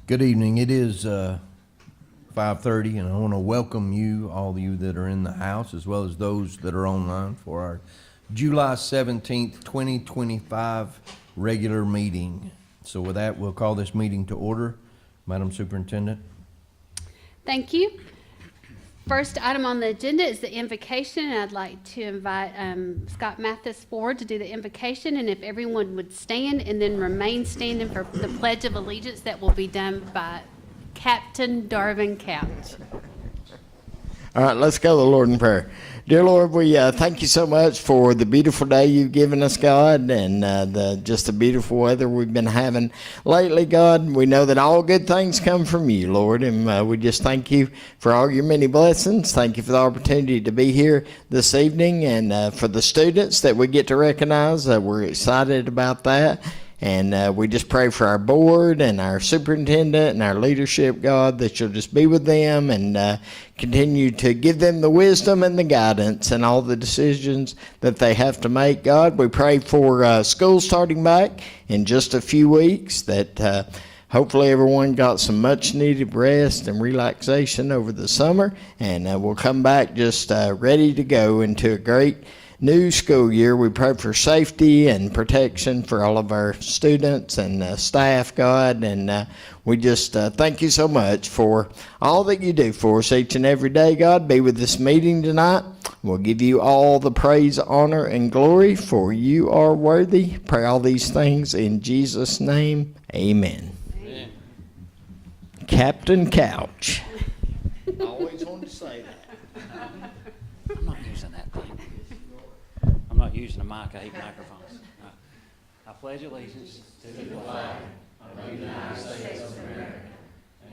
Good evening. It is 5:30, and I want to welcome you, all of you that are in the house, as well as those that are online, for our July 17th, 2025 regular meeting. So with that, we'll call this meeting to order. Madam Superintendent. Thank you. First item on the agenda is the invocation, and I'd like to invite Scott Mathis forward to do the invocation, and if everyone would stand and then remain standing for the Pledge of Allegiance that will be done by Captain Darvin Couch. All right, let's go to the Lord in prayer. Dear Lord, we thank you so much for the beautiful day you've given us, God, and just the beautiful weather we've been having lately, God. We know that all good things come from you, Lord, and we just thank you for all your many blessings. Thank you for the opportunity to be here this evening, and for the students that we get to recognize. We're excited about that. And we just pray for our board and our superintendent and our leadership, God, that you'll just be with them and continue to give them the wisdom and the guidance and all the decisions that they have to make, God. We pray for school starting back in just a few weeks, that hopefully everyone got some much needed rest and relaxation over the summer, and we'll come back just ready to go into a great new school year. We pray for safety and protection for all of our students and staff, God, and we just thank you so much for all that you do for us each and every day, God. Be with this meeting tonight. We'll give you all the praise, honor, and glory, for you are worthy. Pray all these things in Jesus' name. Amen. Amen. Captain Couch. I always wanted to say that. I'm not using that thing. I'm not using a mic. I hate microphones. I pledge allegiance to the flag of the United States of America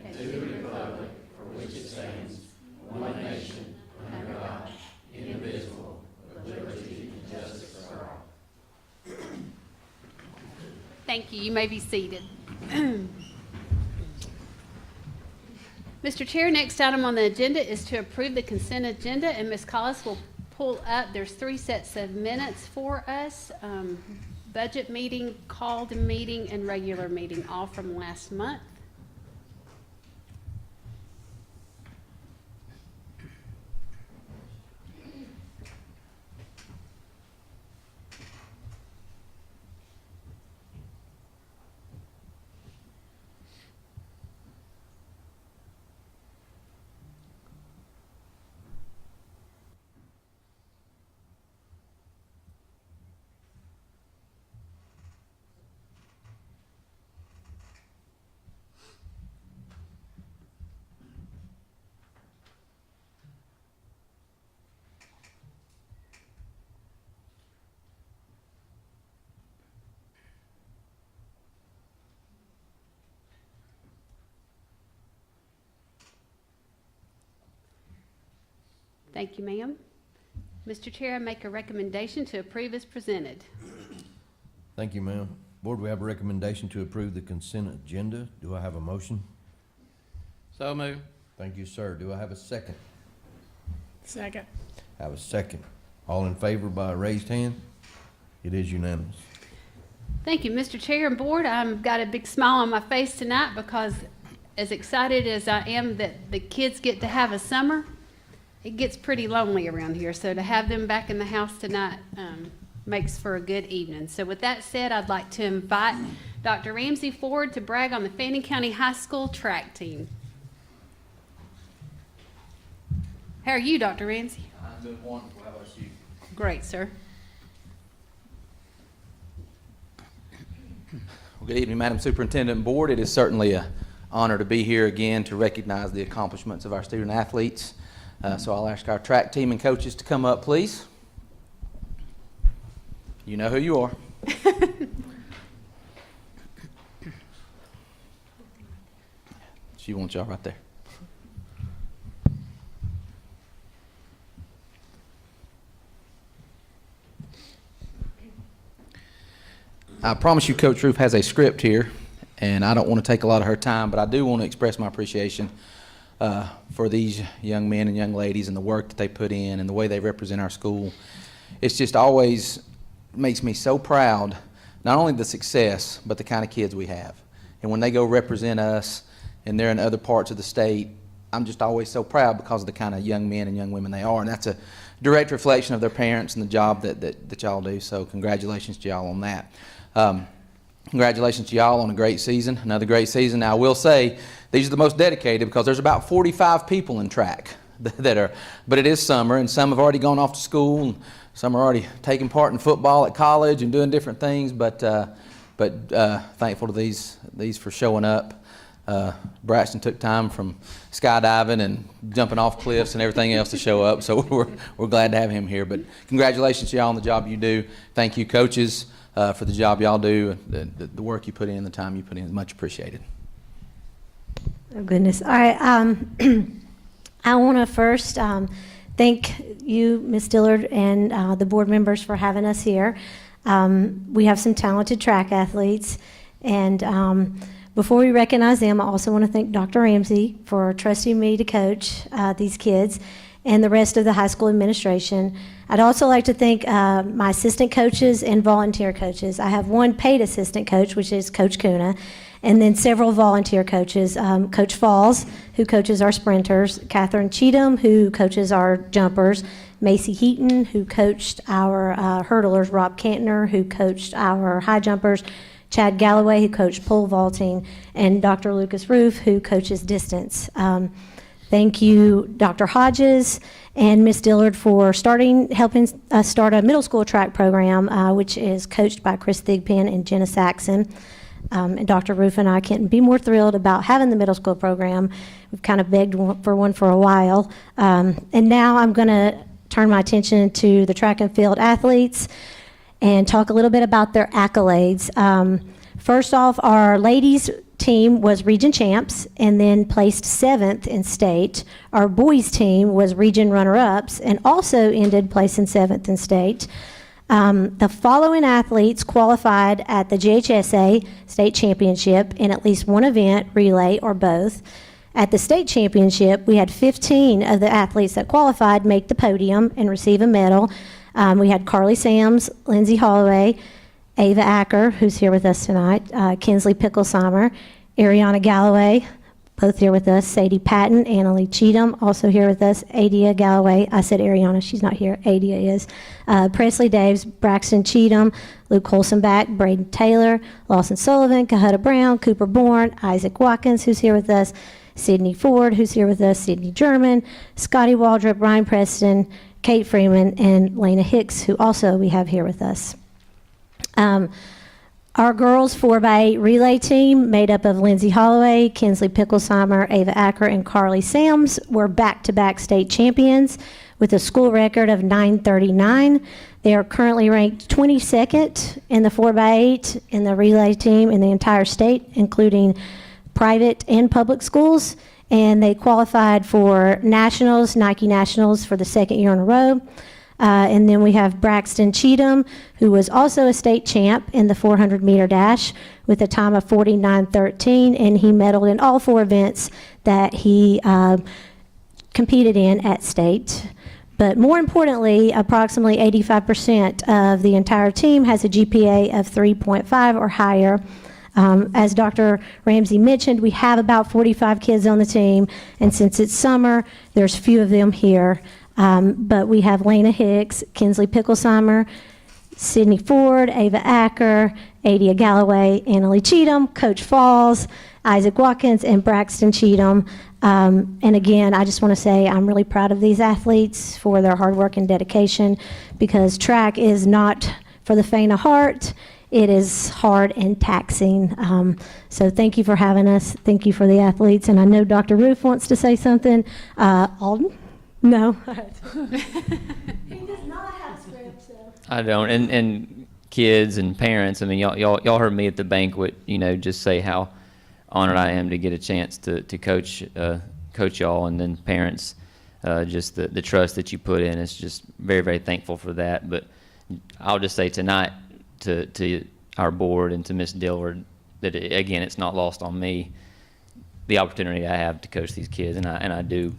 and to the republic for which it stands, one nation, under God, indivisible, with liberty and justice for all. Thank you. You may be seated. Mr. Chair, next item on the agenda is to approve the consent agenda, and Ms. Collis will pull up. There's 3 sets of minutes for us. Budget meeting, called meeting, and regular meeting, all from last month. Thank you, ma'am. Mr. Chair, I make a recommendation to approve as presented. Thank you, ma'am. Board, we have a recommendation to approve the consent agenda. Do I have a motion? So moved. Thank you, sir. Do I have a second? Second. Have a second. All in favor by a raised hand? It is unanimous. Thank you, Mr. Chair and Board. I've got a big smile on my face tonight because as excited as I am that the kids get to have a summer, it gets pretty lonely around here. So to have them back in the house tonight makes for a good evening. So with that said, I'd like to invite Dr. Ramsey forward to brag on the Fannin County High School track team. How are you, Dr. Ramsey? I'm doing wonderful. How about you? Great, sir. Well, good evening, Madam Superintendent and Board. It is certainly an honor to be here again to recognize the accomplishments of our student athletes. So I'll ask our track team and coaches to come up, please. You know who you are. She wants y'all right there. I promise you Coach Roof has a script here, and I don't want to take a lot of her time, but I do want to express my appreciation for these young men and young ladies and the work that they put in and the way they represent our school. It's just always makes me so proud, not only the success, but the kind of kids we have. And when they go represent us and they're in other parts of the state, I'm just always so proud because of the kind of young men and young women they are, and that's a direct reflection of their parents and the job that y'all do. So congratulations to y'all on that. Congratulations to y'all on a great season, another great season. Now I will say these are the most dedicated because there's about 45 people in track that are, but it is summer and some have already gone off to school and some are already taking part in football at college and doing different things, but thankful to these for showing up. Braxton took time from skydiving and jumping off cliffs and everything else to show up, so we're glad to have him here. But congratulations to y'all on the job you do. Thank you, coaches, for the job y'all do, the work you put in, the time you put in is much appreciated. Oh, goodness. All right. I want to first thank you, Ms. Dillard, and the board members for having us here. We have some talented track athletes, and before we recognize them, I also want to thank Dr. Ramsey for trusting me to coach these kids and the rest of the high school administration. I'd also like to thank my assistant coaches and volunteer coaches. I have one paid assistant coach, which is Coach Kuna, and then several volunteer coaches. Coach Falls, who coaches our sprinters, Catherine Cheatham, who coaches our jumpers, Macy Heaton, who coached our hurdlers, Rob Cantner, who coached our high jumpers, Chad Galloway, who coached pole vaulting, and Dr. Lucas Roof, who coaches distance. Thank you, Dr. Hodges and Ms. Dillard, for helping us start a middle school track program, which is coached by Chris Thigpen and Jenna Saxon. And Dr. Roof and I can't be more thrilled about having the middle school program. We've kind of begged for one for a while. And now I'm going to turn my attention to the track and field athletes and talk a little bit about their accolades. First off, our ladies team was region champs and then placed 7th in state. Our boys team was region runner-ups and also ended placing 7th in state. The following athletes qualified at the GHSA state championship in at least one event, relay, or both. At the state championship, we had 15 of the athletes that qualified make the podium and receive a medal. We had Carly Sams, Lindsay Holloway, Ava Acker, who's here with us tonight, Kinsley Picklesheimer, Ariana Galloway, both here with us, Sadie Patton, Annalie Cheatham, also here with us, Adia Galloway. I said Ariana, she's not here, Adia is. Presley Daves, Braxton Cheatham, Luke Holsenbach, Braden Taylor, Lawson Sullivan, Kahutta Brown, Cooper Bourne, Isaac Watkins, who's here with us, Sydney Ford, who's here with us, Sydney German, Scotty Waldrop, Ryan Preston, Kate Freeman, and Lena Hicks, who also we have here with us. Our girls 4x8 relay team, made up of Lindsay Holloway, Kinsley Picklesheimer, Ava Acker, and Carly Sams, were back-to-back state champions with a school record of 9:39. They are currently ranked 22nd in the 4x8 in the relay team in the entire state, including private and public schools, and they qualified for nationals, Nike Nationals, for the second year in a row. And then we have Braxton Cheatham, who was also a state champ in the 400-meter dash with a time of 49:13, and he medaled in all 4 events that he competed in at state. But more importantly, approximately 85% of the entire team has a GPA of 3.5 or higher. As Dr. Ramsey mentioned, we have about 45 kids on the team, and since it's summer, there's few of them here. But we have Lena Hicks, Kinsley Picklesheimer, Sydney Ford, Ava Acker, Adia Galloway, Annalie Cheatham, Coach Falls, Isaac Watkins, and Braxton Cheatham. And again, I just want to say I'm really proud of these athletes for their hard work and dedication, because track is not for the faint of heart. It is hard and taxing. So thank you for having us. Thank you for the athletes. And I know Dr. Roof wants to say something. Alden? No. He does not have a script, so. I don't. And kids and parents, I mean, y'all heard me at the banquet, just say how honored I am to get a chance to coach y'all, and then parents, just the trust that you put in. It's just very, very thankful for that. But I'll just say tonight to our board and to Miss Dillard that, again, it's not lost on me the opportunity I have to coach these kids, and I do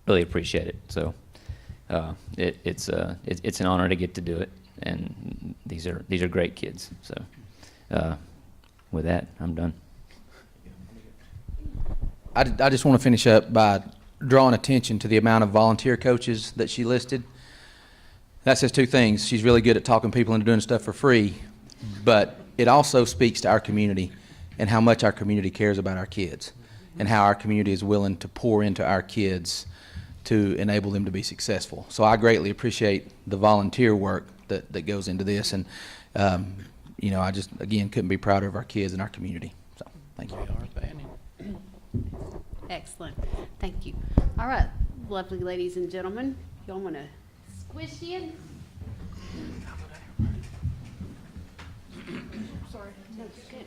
really appreciate it. So it's an honor to get to do it, and these are great kids. So with that, I'm done. I just want to finish up by drawing attention to the amount of volunteer coaches that she listed. That says two things. She's really good at talking people into doing stuff for free, but it also speaks to our community and how much our community cares about our kids and how our community is willing to pour into our kids to enable them to be successful. So I greatly appreciate the volunteer work that goes into this, and you know, I just, again, couldn't be prouder of our kids and our community. So thank you. Excellent. Thank you. All right, lovely ladies and gentlemen, y'all want to squish in? Sorry. No, it's good.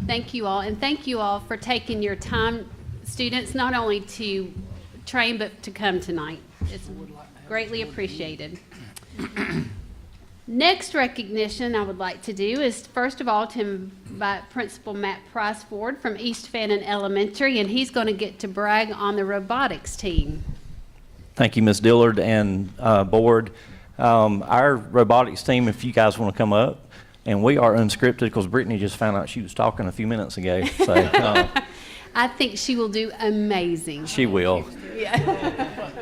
Thank you all, and thank you all for taking your time, students, not only to train, but to come tonight. It's greatly appreciated. Next recognition I would like to do is, first of all, to invite Principal Matt Price Ford from East Fannin Elementary, and he's going to get to brag on the robotics team. Thank you, Ms. Dillard and board. Our robotics team, if you guys want to come up, and we are unscripted because Brittany just found out she was talking a few minutes ago. So I think she will do amazing. she will.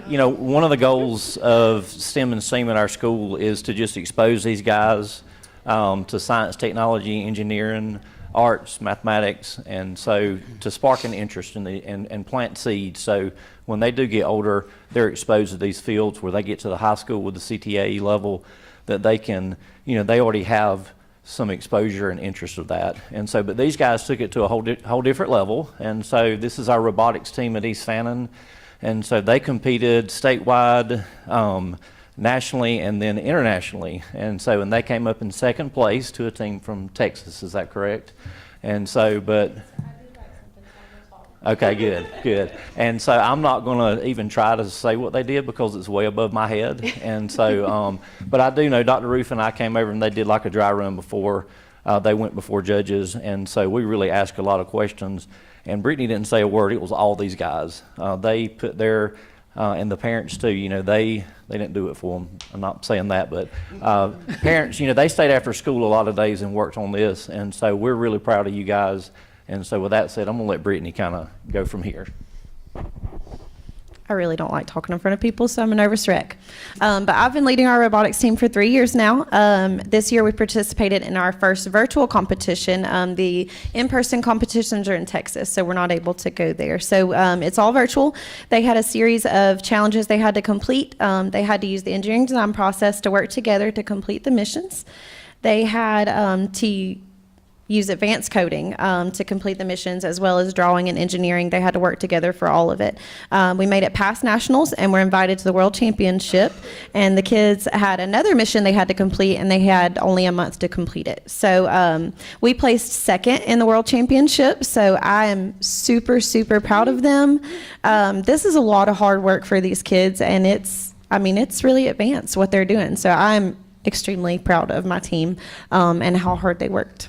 You know, one of the goals of STEM and STEAM at our school is to just expose these guys to science, technology, engineering, arts, mathematics, and so to spark an interest in and plant seeds. So when they do get older, they're exposed to these fields where they get to the high school with the CTAE level, that they can, you know, they already have some exposure and interest of that. And so, but these guys took it to a whole different level. And so this is our robotics team at East Fannin. And so they competed statewide, nationally, and then internationally. And so, and they came up in second place to a team from Texas. Is that correct? And so, but okay, good. And so I'm not going to even try to say what they did because it's way above my head. And so, but I do know Dr. Roof and I came over and they did like a dry run before they went before judges. And so we really asked a lot of questions. And Brittany didn't say a word. It was all these guys. They put their, and the parents too, you know, they didn't do it for them. I'm not saying that, but parents, you know, they stayed after school a lot of days and worked on this. And so we're really proud of you guys. And so with that said, I'm going to let Brittany kind of go from here. I really don't like talking in front of people, so I'm a nervous wreck. But I've been leading our robotics team for 3 years now. This year we participated in our first virtual competition. The in-person competitions are in Texas, so we're not able to go there. So it's all virtual. They had a series of challenges they had to complete. They had to use the engineering design process to work together to complete the missions. They had to use advanced coding to complete the missions, as well as drawing and engineering. They had to work together for all of it. We made it past nationals and were invited to the World Championship, and the kids had another mission they had to complete, and they had only a month to complete it. So we placed second in the World Championship, so I am super, super proud of them. This is a lot of hard work for these kids, and it's really advanced what they're doing. So I'm extremely proud of my team and how hard they worked.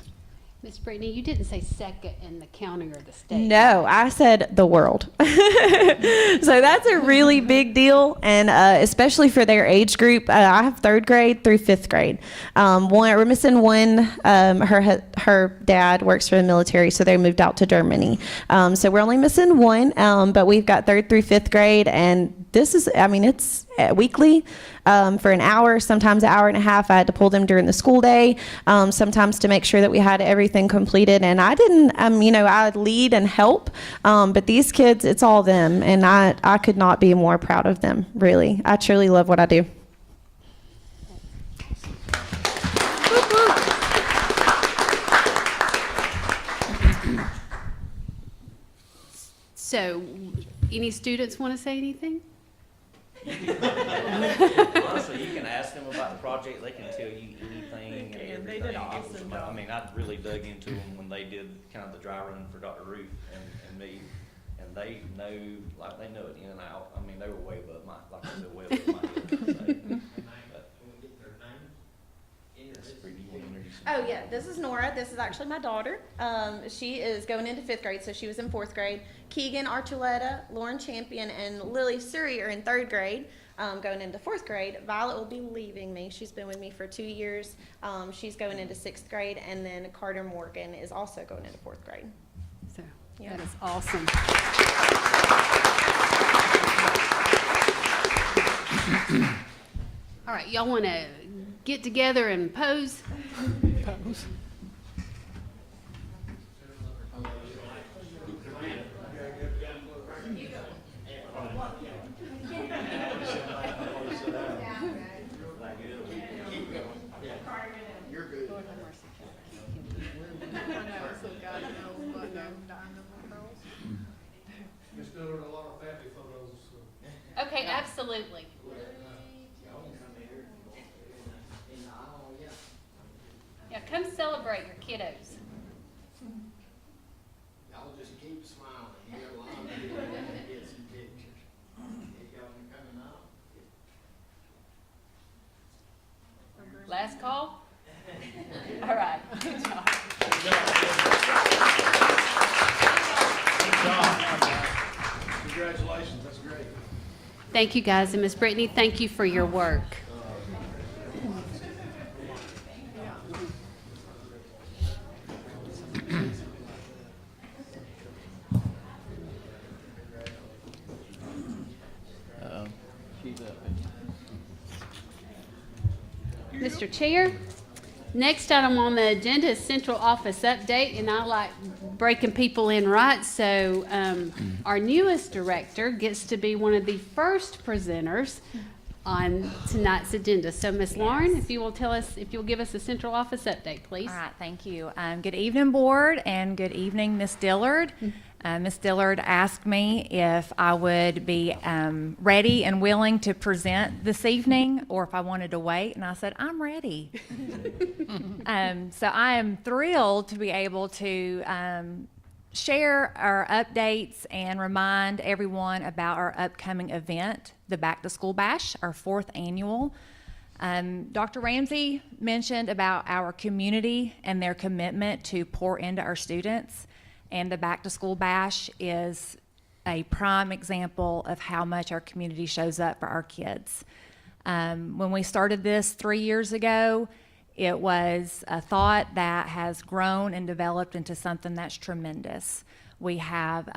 Miss Brittany, you didn't say second in the county or the state. No, I said the world. So that's a really big deal, and especially for their age group. I have 3rd grade through 5th grade. We're missing one. Her dad works for the military, so they moved out to Germany. So we're only missing one, but we've got 3rd through 5th grade, and this is, it's weekly for an hour, sometimes an hour and a half. I had to pull them during the school day, sometimes to make sure that we had everything completed. And I didn't, I would lead and help, but these kids, it's all them. And I could not be more proud of them, really. I truly love what I do. So, any students want to say anything? Honestly, you can ask them about the project. They can tell you anything. They did an awesome job. I really dug into them when they did kind of the dry run for Dr. Ruth and me, and they know it in and out. I mean, they were way above way above my head. So, Oh, yeah, this is Nora. This is actually my daughter. She is going into 5th grade, so she was in 4th grade. Keegan Archuleta, Lauren Champion, and Lily Surrey are in 3rd grade, going into 4th grade. Violet will be leaving me. She's been with me for 2 years. She's going into 6th grade, and then Carter Morgan is also going into 4th grade. So, Yeah. that is awesome. All right, y'all want to get together and pose? Miss Dillard, a lot of family photos. So. Okay, absolutely. Yeah, come celebrate your kiddos. Y'all just keep smiling. You got a lot of people that get some pictures. Y'all coming up? Last call? All right, good job. Congratulations, that's great. Thank you, guys, and Miss Brittany, thank you for your work. Mr. Chair, next item on the agenda is central office update, and I like breaking people in right, so our newest director gets to be one of the first presenters on tonight's agenda. So Ms. Lauren, if you will give us a central office update, please. All right, thank you. Good evening, board, and good evening, Ms. Dillard. Ms. Dillard asked me if I would be ready and willing to present this evening, or if I wanted to wait, and I said, I'm ready. So I am thrilled to be able to share our updates and remind everyone about our upcoming event, the Back to School Bash, our 4th annual. Dr. Ramsey mentioned about our community and their commitment to pour into our students. And the Back to School Bash is a prime example of how much our community shows up for our kids. When we started this 3 years ago, it was a thought that has grown and developed into something that's tremendous. We have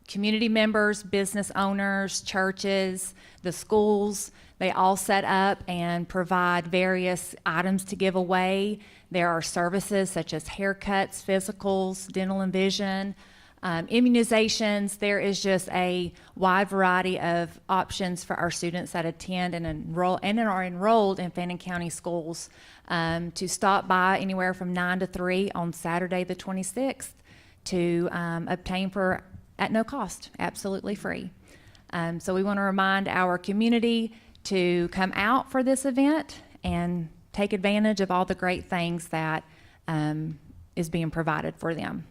community members, business owners, churches, the schools. They all set up and provide various items to give away. There are services such as haircuts, physicals, dental and vision, immunizations. There is just a wide variety of options for our students that attend and are enrolled in Fannin County schools to stop by anywhere from 9 to 3 on Saturday the 26th to obtain at no cost, absolutely free. So we want to remind our community to come out for this event and take advantage of all the great things that is being provided for them.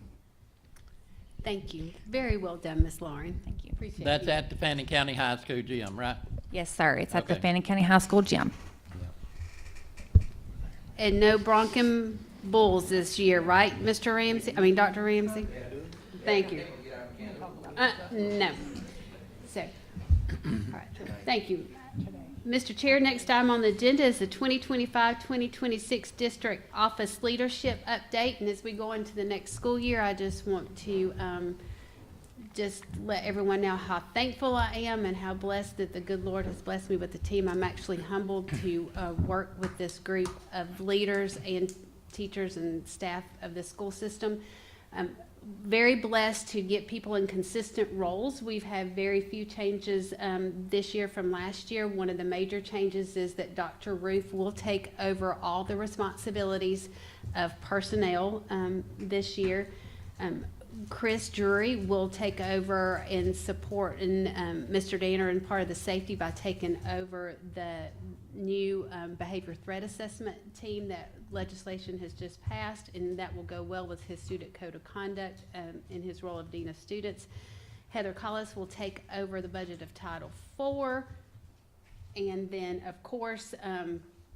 Thank you. Very well done, Ms. Lauren. Thank you. Appreciate That's you. at the Fannin County High School gym, right? Yes, sir. It's at the Okay. Fannin County High School gym. And no Bronco Bulls this year, right, Mr. Ramsey? I mean, Dr. Ramsey? Thank you. No. So, all right, thank you. Mr. Chair, next item on the agenda is the 2025-2026 District Office Leadership Update. And as we go into the next school year, I just want to just let everyone know how thankful I am and how blessed that the good Lord has blessed me with the team. I'm actually humbled to work with this group of leaders and teachers and staff of the school system. Very blessed to get people in consistent roles. We've had very few changes this year from last year. One of the major changes is that Dr. Ruth will take over all the responsibilities of personnel this year. Chris Drury will take over and support Mr. Danner and part of the safety by taking over the new behavior threat assessment team that legislation has just passed, and that will go well with his student code of conduct in his role of Dean of Students. Heather Collis will take over the budget of Title IV. And then, of course,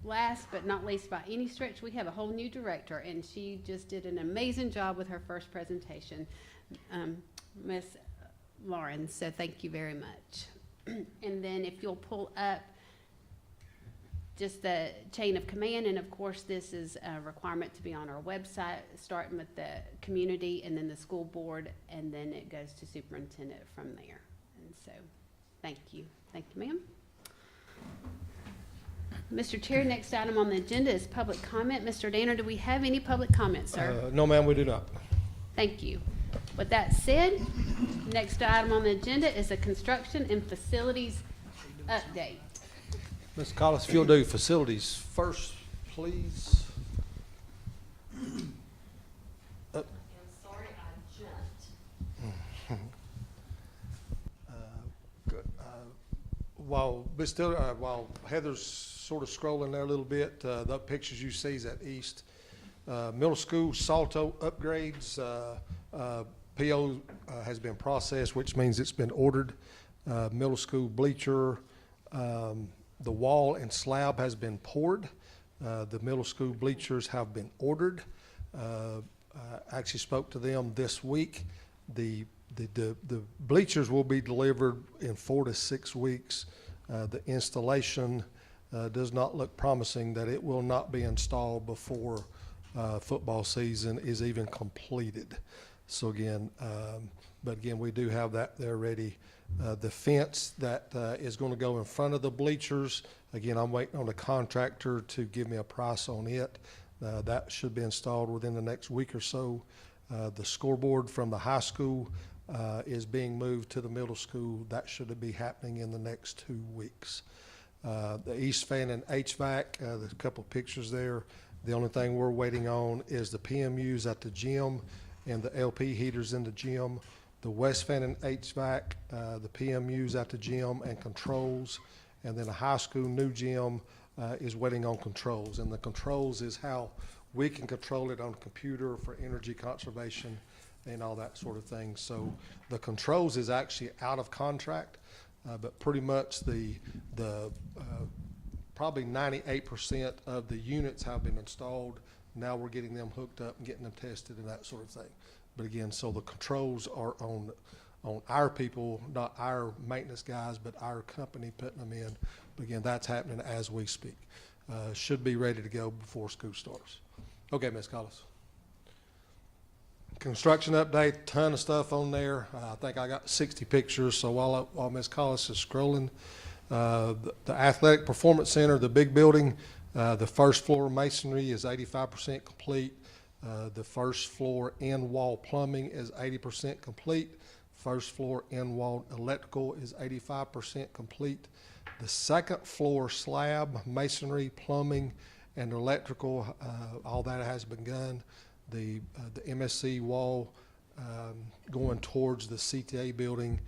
last but not least by any stretch, we have a whole new director, and she just did an amazing job with her first presentation, Miss Lauren, so thank you very much. And then if you'll pull up just the chain of command, and of course this is a requirement to be on our website, starting with the community and then the school board, and then it goes to superintendent from there. And so, thank you. Thank you, ma'am. Mr. Chair, next item on the agenda is public comment. Mr. Danner, do we have any public comments, sir? No, ma'am, we do not. Thank you. With that said, next item on the agenda is a construction and facilities update. Ms. Collis, if you'll do facilities first, please. I'm sorry I jumped. Good. While Heather's sort of scrolling there a little bit, the pictures you see is at East. Middle school Salto upgrades, PO has been processed, which means it's been ordered. Middle school bleacher, the wall and slab has been poured. The middle school bleachers have been ordered. I actually spoke to them this week. The bleachers will be delivered in 4 to 6 weeks. The installation does not look promising that it will not be installed before football season is even completed. So again, but again, we do have that there ready. The fence that is going to go in front of the bleachers, again, I'm waiting on a contractor to give me a price on it. That should be installed within the next week or so. The scoreboard from the high school is being moved to the middle school. That should be happening in the next 2 weeks. The East Fannin HVAC, there's a couple of pictures there. The only thing we're waiting on is the PMUs at the gym and the LP heaters in the gym. The West Fannin HVAC, the PMUs at the gym and controls, and then a high school new gym is waiting on controls. And the controls is how we can control it on the computer for energy conservation and all that sort of thing. So the controls is actually out of contract, but pretty much probably 98% of the units have been installed. Now we're getting them hooked up and getting them tested and that sort of thing. But again, so the controls are on our people, not our maintenance guys, but our company putting them in. But again, that's happening as we speak. Should be ready to go before school starts. Okay, Ms. Collis. Construction update, ton of stuff on there. I think I got 60 pictures. So while Ms. Collis is scrolling, the Athletic Performance Center, the big building, the first floor masonry is 85% complete. The first floor end wall plumbing is 80% complete. First floor end wall electrical is 85% complete. The second floor slab, masonry, plumbing, and electrical, all that has begun. The MSC wall going towards the CTA building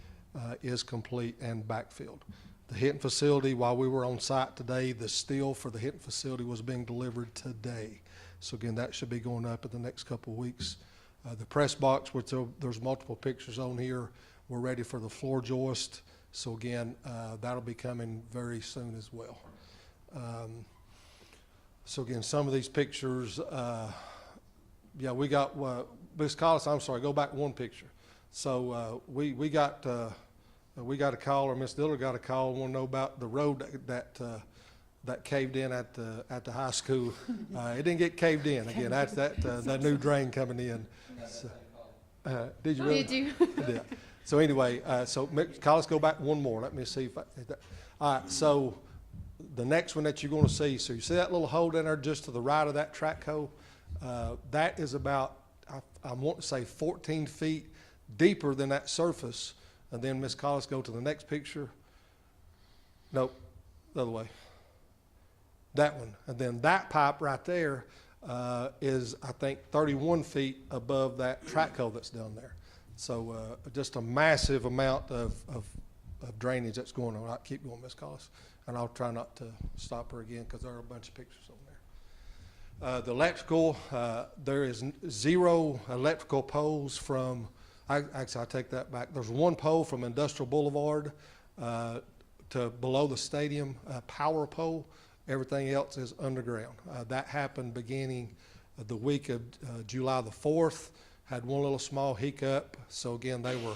is complete and backfilled. The Hinton facility, while we were on site today, the steel for the Hinton facility was being delivered today. So again, that should be going up in the next couple of weeks. The press box, which there's multiple pictures on here, we're ready for the floor joist. So again, that'll be coming very soon as well. So again, some of these pictures, yeah, we got, Ms. Collis, I'm sorry, go back one picture. So we got a call, or Ms. Diller got a call, want to know about the road that caved in at the high school. It didn't get caved in. Again, that's that new drain coming in. So, did you really? Did you? Yeah. So anyway, so Collis, go back one more. Let me see if all right. So the next one that you're going to see, so you see that little hole in there just to the right of that track hole? That is about, I want to say 14 feet deeper than that surface. And then Ms. Collis, go to the next picture. Nope, the other way. That one. And then that pipe right there is, I think, 31 feet above that track hole that's down there. So just a massive amount of drainage that's going on. I'll keep going, Ms. Collis, and I'll try not to stop her again because there are a bunch of pictures on there. The electrical, there is 0 electrical poles from, actually I take that back. There's 1 pole from Industrial Boulevard to below the stadium, power pole. Everything else is underground. That happened beginning the week of July the 4th. Had one little small hiccup. So again, they were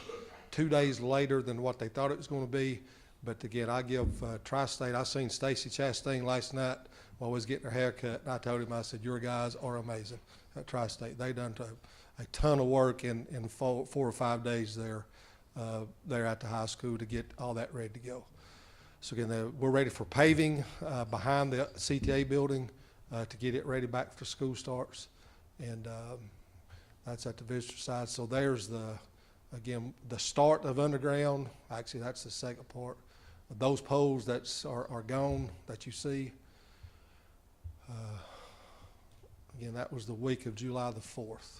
2 days later than what they thought it was going to be. But again, I give Tri-State, I seen Stacy Chastain last night while I was getting her hair cut. And I told him, I said, your guys are amazing at Tri-State. They done a ton of work in 4 or 5 days there at the high school to get all that ready to go. So again, we're ready for paving behind the CTA building to get it ready back for school starts. And that's at the visitor side. So there's again, the start of underground. Actually, that's the second part. Those poles that are gone that you see. Again, that was the week of July the 4th.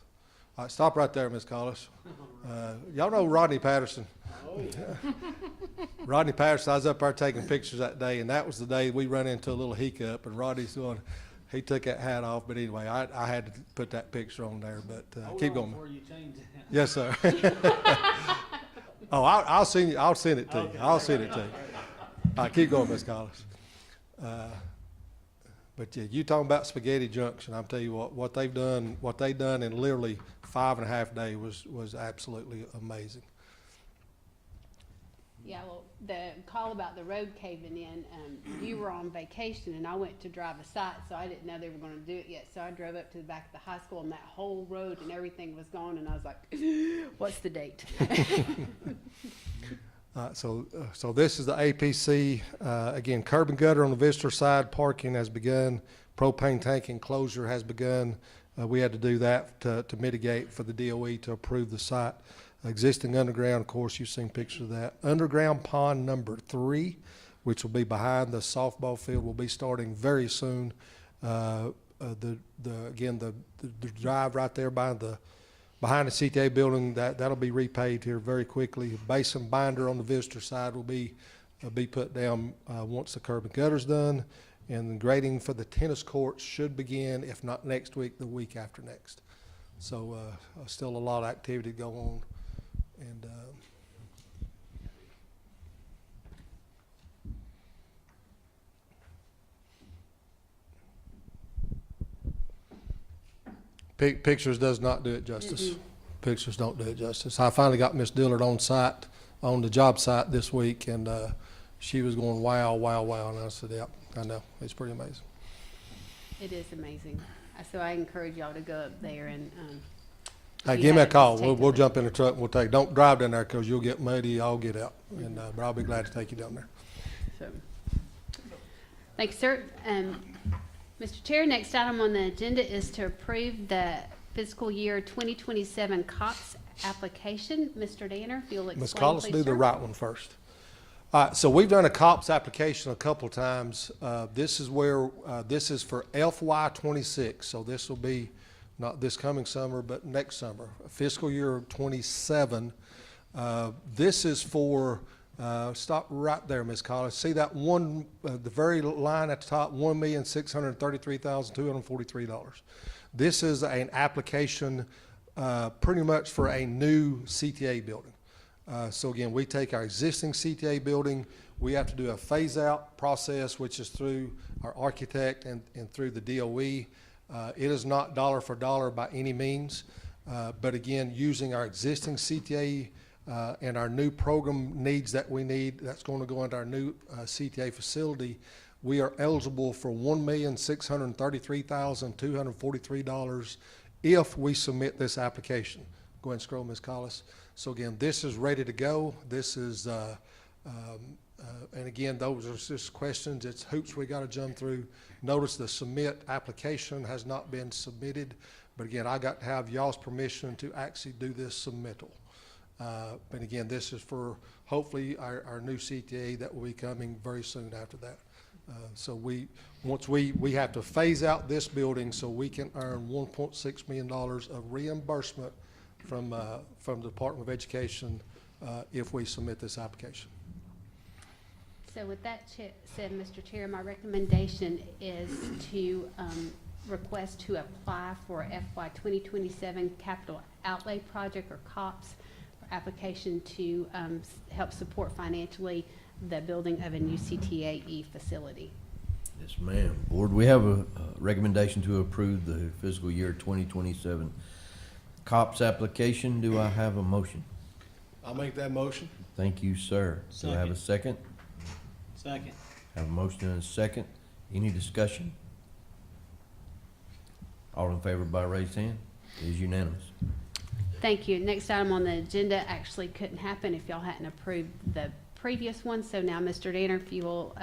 All right, stop right there, Ms. Collis. Y'all know Rodney Patterson. Oh, yeah. Rodney Patterson, I was up there taking pictures that day, and that was the day we run into a little hiccup, and Rodney's going, he took that hat off, but anyway, I had to put that picture on there, but keep going. Before you change it. Yes, sir. Oh, I'll send it to you. I'll send it to you. All right, keep going, Ms. Collis. But yeah, you talking about Spaghetti Junction, I'm telling you what they've done in literally 5.5 days was absolutely amazing. Yeah, well, the call about the road caving in, you were on vacation and I went to drive a site, so I didn't know they were gonna do it yet. So I drove up to the back of the high school and that whole road and everything was gone, and I was like, what's the date? So this is the APC. Again, curb and gutter on the visitor side, parking has begun, propane tank enclosure has begun. We had to do that to mitigate for the DOE to approve the site. Existing underground, of course, you've seen pictures of that. Underground pond number 3, which will be behind the softball field, will be starting very soon. The drive right there behind the CTA building, that'll be repaved here very quickly. Basin binder on the visitor side will be put down once the curb and gutter's done, and the grading for the tennis courts should begin, if not next week, the week after next. So still a lot of activity to go on. And pictures does not do it justice. Mm-hmm. Pictures don't do it justice. I finally got Miss Dillard on site, on the job site this week, and she was going, wow, wow, wow. And I said, yep, I know. It's pretty amazing. It is amazing. So I encourage y'all to go up there and hey, give me a call. We'll jump in the truck and we'll take. Don't drive down there because you'll get muddy. I'll get out, and but I'll be glad to take you down there. So, thank you, sir. Mr. Chair, next item on the agenda is to approve the fiscal year 2027 COPS application. Mr. Danner, if you'll explain, Ms. Collis, please, do sir. the right one first. All right, so we've done a COPS application a couple of times. This is where this is for FY26, so this will be not this coming summer, but next summer, fiscal year 27. This is for, stop right there, Ms. Collins. See that one, the very line at the top, $1,633,243. This is an application pretty much for a new CTA building. So again, we take our existing CTA building, we have to do a phase-out process, which is through our architect and through the DOE. It is not dollar for dollar by any means, but again, using our existing CTA and our new program needs that we need, that's going to go into our new CTA facility, we are eligible for $1,633,243 if we submit this application. Go ahead and scroll, Ms. Collis. So again, this is ready to go. This is, and again, those are just questions. It's hoops we got to jump through. Notice the submit application has not been submitted, but again, I got to have y'all's permission to actually do this submittal. But again, this is for hopefully our new CTA that will be coming very soon after that. So once we have to phase out this building so we can earn $1.6 million of reimbursement from the Department of Education if we submit this application. So with that said, Mr. Chair, my recommendation is to request to apply for FY 2027 Capital Outlay Project, or COPS, for application to help support financially the building of a new CTAE facility. Yes, ma'am. Board, we have a recommendation to approve the fiscal year 2027 COPS application. Do I have a motion? I'll make that motion. Thank you, sir. Do I have a second? Second. Have a motion and a second. Any discussion? All in favor by raised hand? It is unanimous. Thank you. Next item on the agenda actually couldn't happen if y'all hadn't approved the previous one. So now, Mr. Danner, if you will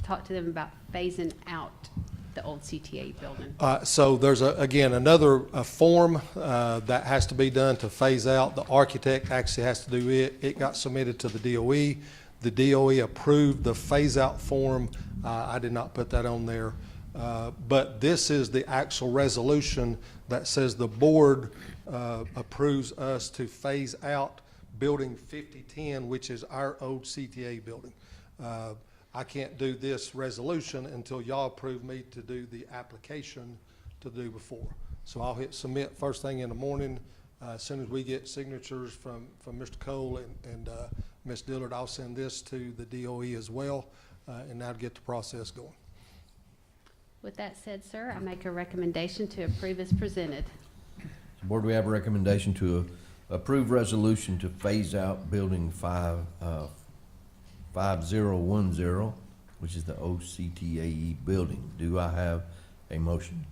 talk to them about phasing out the old CTA building. So there's, again, another form that has to be done to phase out. The architect actually has to do it. It got submitted to the DOE. The DOE approved the phase-out form. I did not put that on there. But this is the actual resolution that says the board approves us to phase out Building 5010, which is our old CTA building. I can't do this resolution until y'all approve me to do the application to do before. So I'll hit submit first thing in the morning. As soon as we get signatures from Mr. Cole and Ms. Dillard, I'll send this to the DOE as well, and that'll get the process going. With that said, sir, I make a recommendation to approve as presented. Board, we have a recommendation to approve resolution to phase out Building 5010, which is the OCTAE building. Do I have a motion?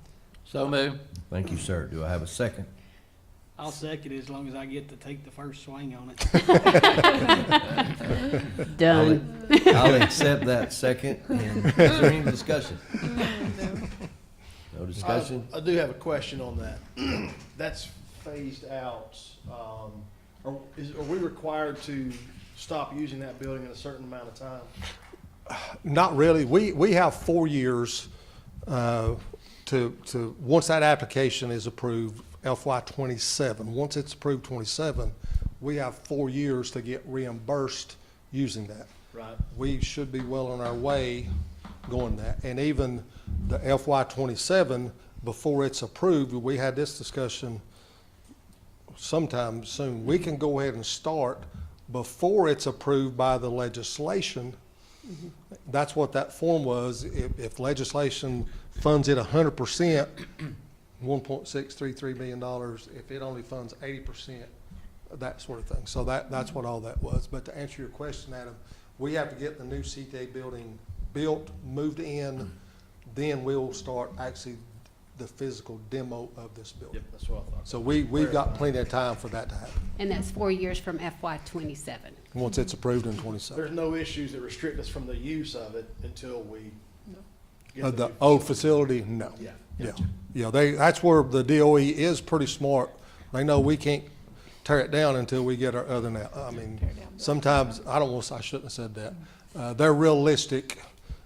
So moved. Thank you, sir. Do I have a second? I'll second it as long as I get to take the first swing on it. Done. I'll accept that second. And is there any discussion? No discussion? I do have a question on that. That's phased out. Are we required to stop using that building in a certain amount of time? Not really. We have 4 years to once that application is approved, FY 27. Once it's approved 27, we have 4 years to get reimbursed using that. Right. We should be well on our way going that. And even the FY 27, before it's approved, we had this discussion sometime soon. We can go ahead and start before it's approved by the legislation. That's what that form was. If legislation funds it 100%, $1.633 million. If it only funds 80%, that sort of thing. So that's what all that was. But to answer your question, Adam, we have to get the new CTA building built, moved in, then we'll start actually the physical demo of this building. Yep, that's what I thought. So we've got plenty of time for that to happen, And that's 4 years from FY 27. once it's approved in 27. There's no issues that restrict us from the use of it until we get The new old facility, no. Yeah. Yeah, that's where the DOE is pretty smart. They know we can't tear it down until we get our other now. I mean, sometimes, I shouldn't have said that. They're realistic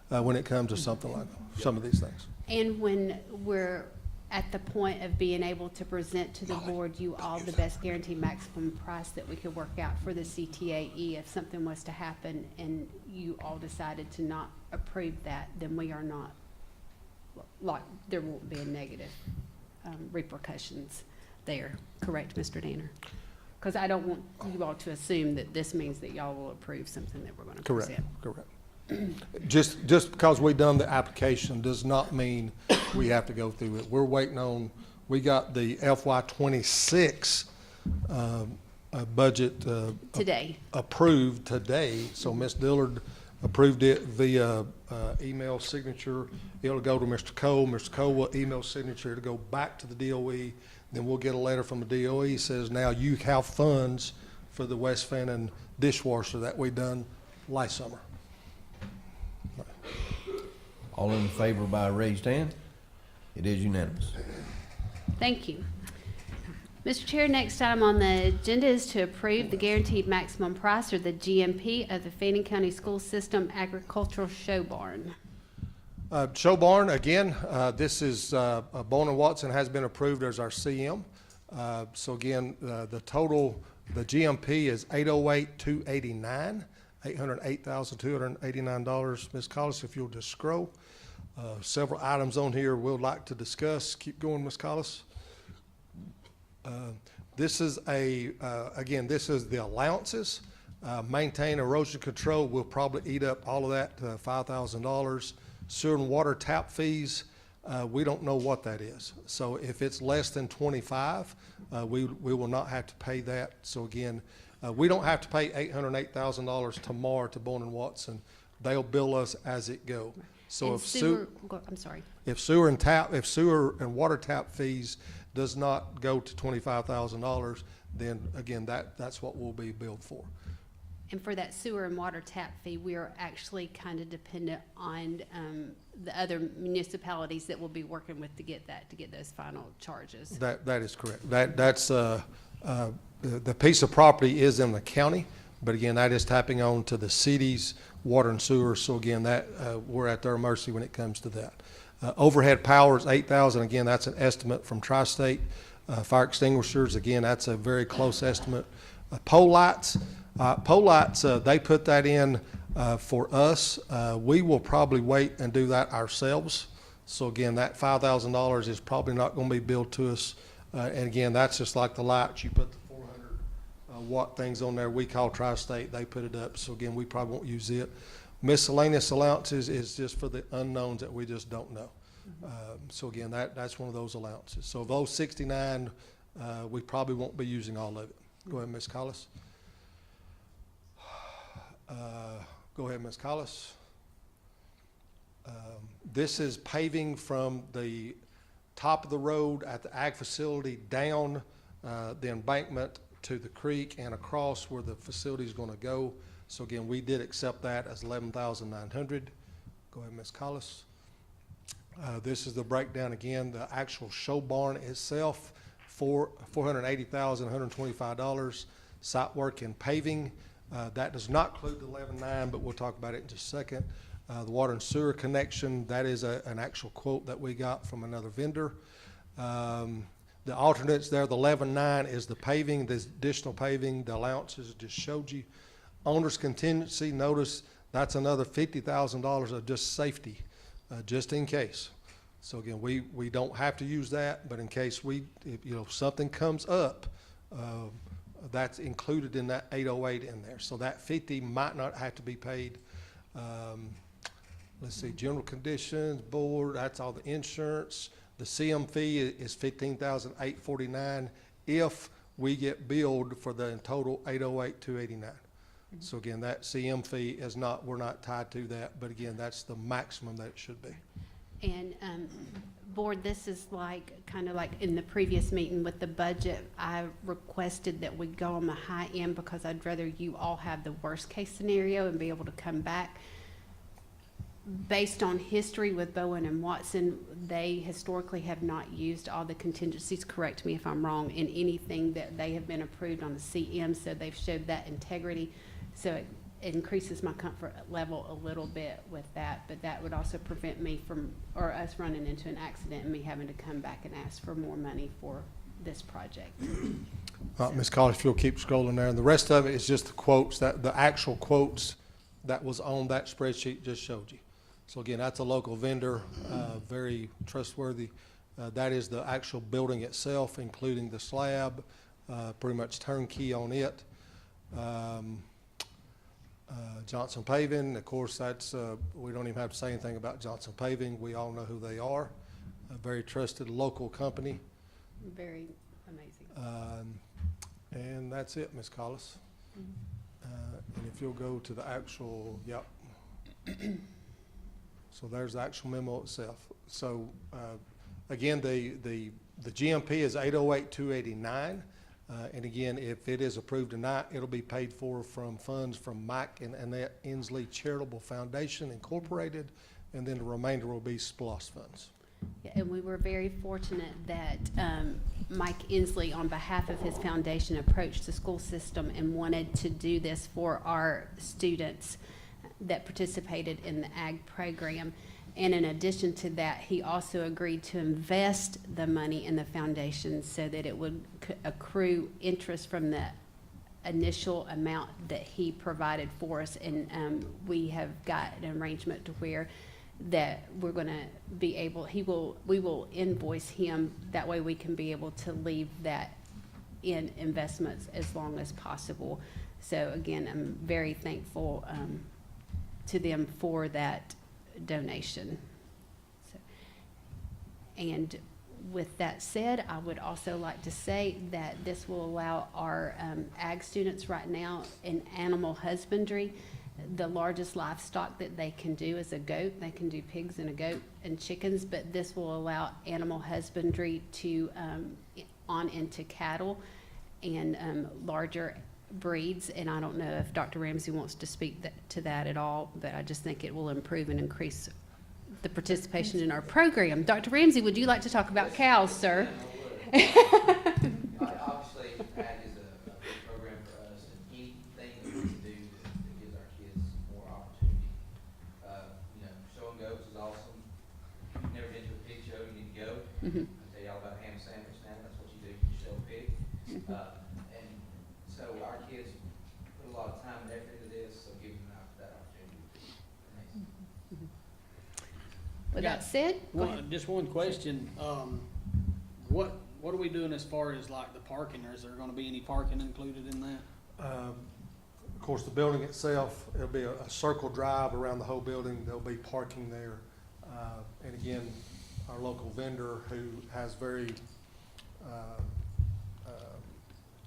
when it comes to something like some of these things. And when we're at the point of being able to present to the board you all the best guaranteed maximum price that we could work out for the CTAE, if something was to happen and you all decided to not approve that, then we are not, like, there won't be a negative repercussions there. Correct, Mr. Danner? Because I don't want you all to assume that this means that y'all will approve something that we're going to present. Correct. Just because we done the application does not mean we have to go through it. We're waiting on, we got the FY 26 budget Today. approved today. So Ms. Dillard approved it via email signature. It'll go to Mr. Cole. Mr. Cole will email signature to go back to the DOE. Then we'll get a letter from the DOE says, now you have funds for the West Fannin dishwasher that we done last summer. All in favor by raised hand? It is unanimous. Thank you. Mr. Chair, next item on the agenda is to approve the guaranteed maximum price, or the GMP, of the Fannin County School System Agricultural Show Barn. Show barn, again, this is, Bowen & Watson has been approved as our CM. So again, the total, the GMP is $808,289, $808,289. Ms. Collis, if you'll just scroll. Several items on here we'll like to discuss. Keep going, Ms. Collis. This is again, this is the allowances. Maintain erosion control will probably eat up all of that, $5,000. Sewer and water tap fees, we don't know what that is. So if it's less than 25, we will not have to pay that. So again, we don't have to pay $808,000 tomorrow to Bourne and Watson. They'll bill us as it go. So And if I'm sorry. if sewer and water tap fees does not go to $25,000, then again, that's what we'll be billed for. And for that sewer and water tap fee, we are actually kind of dependent on the other municipalities that we'll be working with to get those final charges. That is correct. That's the piece of property is in the county, but again, that is tapping on to the city's water and sewer. So again, that we're at their mercy when it comes to that. Overhead power is $8,000. Again, that's an estimate from Tri-State. Fire extinguishers, again, that's a very close estimate. Pole lights, they put that in for us. We will probably wait and do that ourselves. So again, that $5,000 is probably not going to be billed to us. And again, that's just like the lights. You put the 400 watt things on there. We call Tri-State. They put it up. So again, we probably won't use it. Miscellaneous allowances is just for the unknowns that we just don't know. So again, that's one of those allowances. So of those 69, we probably won't be using all of it. Go ahead, Ms. Collis. Go ahead, Ms. Collis. This is paving from the top of the road at the ag facility down the embankment to the creek and across where the facility is going to go. So again, we did accept that as $11,900. Go ahead, Ms. Collis. This is the breakdown again. The actual show barn itself, $480,125. Site work and paving, that does not include the 11.9, but we'll talk about it in just a second. The water and sewer connection, that is an actual quote that we got from another vendor. The alternates there, the 11.9 is the paving, the additional paving, the allowances just showed you. Owner's contingency, notice that's another $50,000 of just safety, just in case. So again, we don't have to use that, but in case if something comes up, that's included in that 808 in there. So that 50 might not have to be paid. Let's see, general conditions, board, that's all the insurance. The CM fee is $15,849 if we get billed for the total 808,289. So again, that CM fee is not, we're not tied to that, but again, that's the maximum that it should be. And board, this is kind of like in the previous meeting with the budget, I requested that we go on the high end because I'd rather you all have the worst case scenario and be able to come back. Based on history with Bowen and Watson, they historically have not used all the contingencies, correct me if I'm wrong, in anything that they have been approved on the CM, so they've showed that integrity. So it increases my comfort level a little bit with that, but that would also prevent me from, or us running into an accident and me having to come back and ask for more money for this project. Ms. Collis, if you'll keep scrolling there, and the rest of it is just the quotes, that the actual quotes that was on that spreadsheet just showed you. So again, that's a local vendor, very trustworthy. That is the actual building itself, including the slab, pretty much turnkey on it. Johnson Paving, of course, that's we don't even have to say anything about Johnson Paving. We all know who they are. A very trusted local company. Very amazing. And that's it, Ms. Collis. And if you'll go to the actual, yep. So there's the actual memo itself. So again, the GMP is 808,289. And again, if it is approved tonight, it'll be paid for from funds from Mike and Annette Inslee Charitable Foundation Incorporated, and then the remainder will be SPLOST funds. Yeah, and we were very fortunate that Mike Inslee, on behalf of his foundation, approached the school system and wanted to do this for our students that participated in the ag program. And in addition to that, he also agreed to invest the money in the foundation so that it would accrue interest from the initial amount that he provided for us. And we have got an arrangement to where that we're going to be able, we will invoice him. That way we can be able to leave that in investments as long as possible. So again, I'm very thankful to them for that donation. So, and with that said, I would also like to say that this will allow our ag students right now in animal husbandry, the largest livestock that they can do is a goat. They can do pigs and a goat and chickens, but this will allow animal husbandry to on into cattle and larger breeds. And I don't know if Dr. Ramsey wants to speak to that at all, but I just think it will improve and increase the participation in our program. Dr. Ramsey, would you like to talk about cows, sir? Obviously, ag is a big program for us, and anything that we can do that gives our kids more opportunity. Showing goats is awesome. If you've never been to a pig show, you need to go. Mm-hmm. I'll tell you all about a ham sandwich now. That's what you do. You show a pig. And so our kids put a lot of time and effort into this, so giving them that opportunity is amazing. With that said, go ahead. Just one question. What are we doing as far as like the parking, or is there gonna be any parking included in that? Of course, the building itself, it'll be a circle drive around the whole building. There'll be parking there. And again, our local vendor who has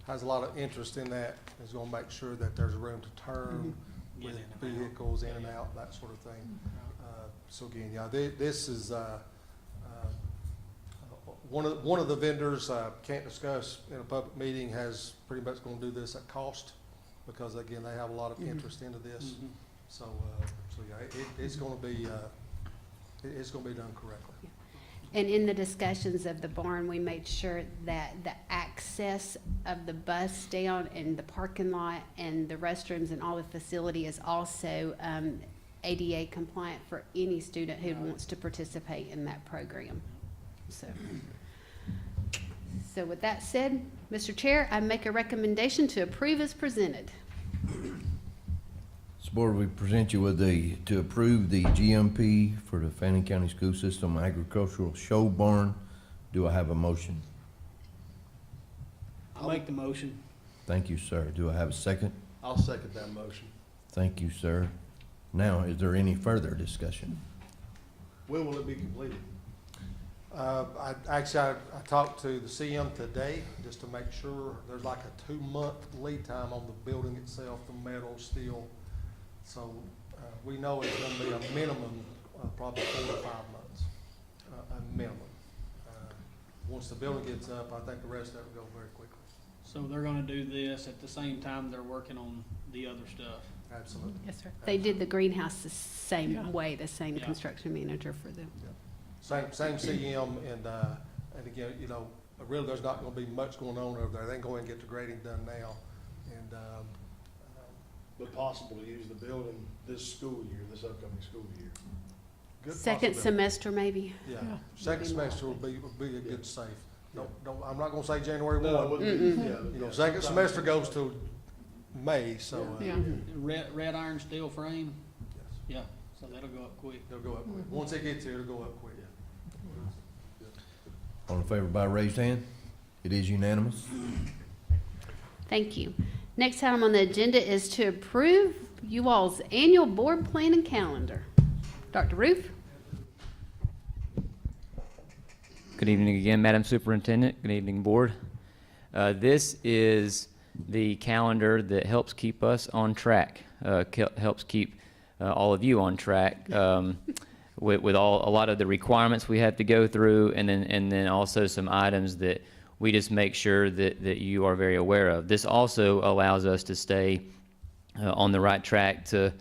has a lot of interest in that is gonna make sure that there's room to turn with vehicles in and out, that sort of thing. So again, yeah, this is, one of the vendors, can't discuss in a public meeting, has pretty much gonna do this at cost, because again, they have a lot of interest into this. So yeah, it's gonna be done correctly. And in the discussions of the barn, we made sure that the access of the bus down and the parking lot and the restrooms and all the facility is also ADA compliant for any student who wants to participate in that program. So with that said, Mr. Chair, I make a recommendation to approve as presented. This board, we present you with to approve the GMP for the Fannin County School System Agricultural Show Barn. Do I have a motion? I'll make the motion. Thank you, sir. Do I have a second? I'll second that motion. Thank you, sir. Now, is there any further discussion? When will it be completed? I talked to the CM today just to make sure. There's like a 2-month lead time on the building itself, the metal, steel. So we know it's going to be a minimum of probably 4 to 5 months, a minimum. Once the building gets up, I think the rest of it will go very quickly. So they're gonna do this at the same time they're working on the other stuff? Absolutely. Yes, sir. They did the greenhouse the same way, the same construction manager for them. Same CM, and again, really there's not gonna be much going on over there. They can go ahead and get the grading done now. And, But possible to use the building this school year, this upcoming school year? good Second possibility. semester, maybe? Yeah, second semester will be a good safe. I'm not gonna say January 1. No, it wouldn't be, Second semester goes to May, so. Red iron steel frame? Yes. Yeah, so that'll go up quick. It'll go up quick. Once it gets here, it'll go up quick. All in favor by raised hand? It is unanimous. Thank you. Next item on the agenda is to approve you all's annual board plan and calendar. Dr. Roof? Good evening again, Madam Superintendent. Good evening, Board. This is the calendar that helps keep us on track, helps keep all of you on track with a lot of the requirements we have to go through, and then also some items that we just make sure that you are very aware of. This also allows us to stay on the right track to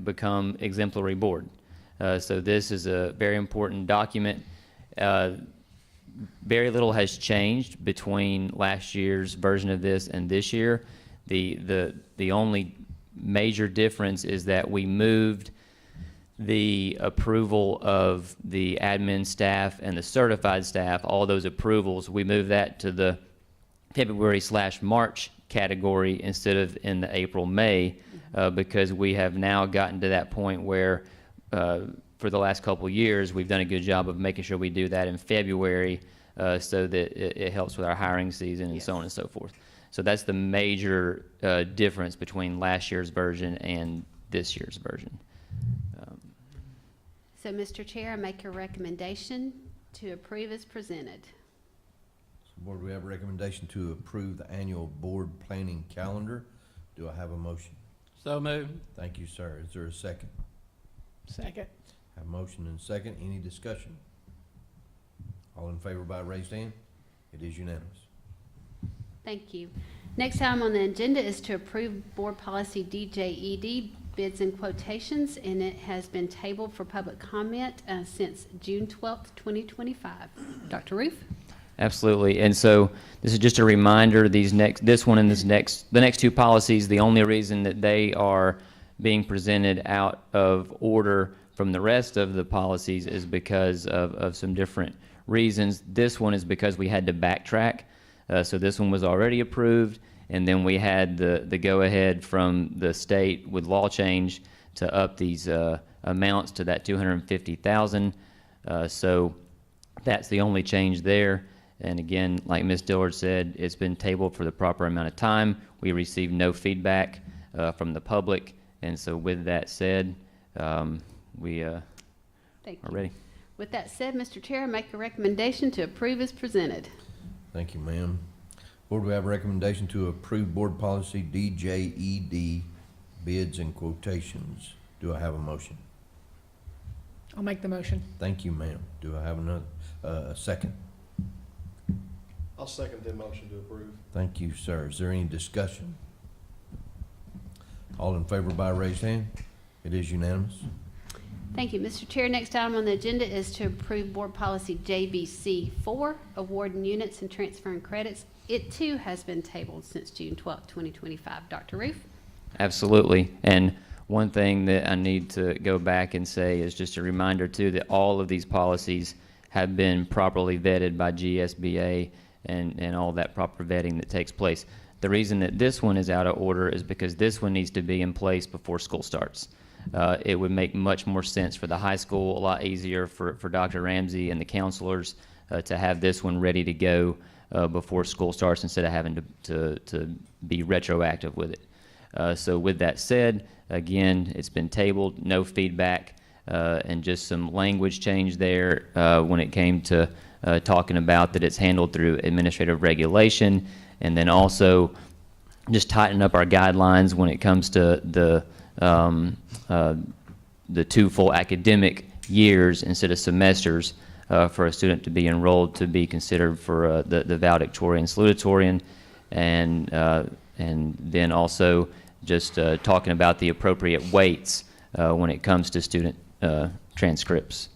become exemplary board. So this is a very important document. Very little has changed between last year's version of this and this year. The only major difference is that we moved the approval of the admin staff and the certified staff, all those approvals, we move that to the February/March category instead of in the April/May, because we have now gotten to that point where for the last couple of years, we've done a good job of making sure we do that in February so that it helps with our hiring season and so on and so forth. So that's the major difference between last year's version and this year's version. So, Mr. Chair, I make a recommendation to approve as presented. Board, we have a recommendation to approve the annual board planning calendar. Do I have a motion? So moved. Thank you, sir. Is there a second? Second. Have a motion and a second. Any discussion? All in favor by raised hand? It is unanimous. Thank you. Next item on the agenda is to approve board policy DJED bids and quotations, and it has been tabled for public comment since June 12th, 2025. Dr. Roof? Absolutely. And so this is just a reminder, the next two policies, the only reason that they are being presented out of order from the rest of the policies is because of some different reasons. This one is because we had to backtrack. So this one was already approved, and then we had the go-ahead from the state with law change to up these amounts to that $250,000. So that's the only change there. And again, like Ms. Dillard said, it's been tabled for the proper amount of time. We received no feedback from the public, and so with that said, we are ready. With that said, Mr. Chair, I make a recommendation to approve as presented. Thank you, ma'am. Board, we have a recommendation to approve board policy DJED bids and quotations. Do I have a motion? I'll make the motion. Thank you, ma'am. Do I have another second? I'll second the motion to approve. Thank you, sir. Is there any discussion? All in favor by raised hand? It is unanimous. Thank you, Mr. Chair. Next item on the agenda is to approve board policy JBC4, awarding units and transferring credits. It too has been tabled since June 12th, 2025. Dr. Roof? Absolutely. And one thing that I need to go back and say is just a reminder too that all of these policies have been properly vetted by GSBA and all that proper vetting that takes place. The reason that this one is out of order is because this one needs to be in place before school starts. It would make much more sense for the high school, a lot easier for Dr. Ramsey and the counselors to have this one ready to go before school starts instead of having to be retroactive with it. So with that said, again, it's been tabled, no feedback, and just some language change there when it came to talking about that it's handled through administrative regulation, and then also just tighten up our guidelines when it comes to the 2 full academic years instead of semesters for a student to be enrolled to be considered for the valedictorian salutatorian, and then also just talking about the appropriate weights when it comes to student transcripts.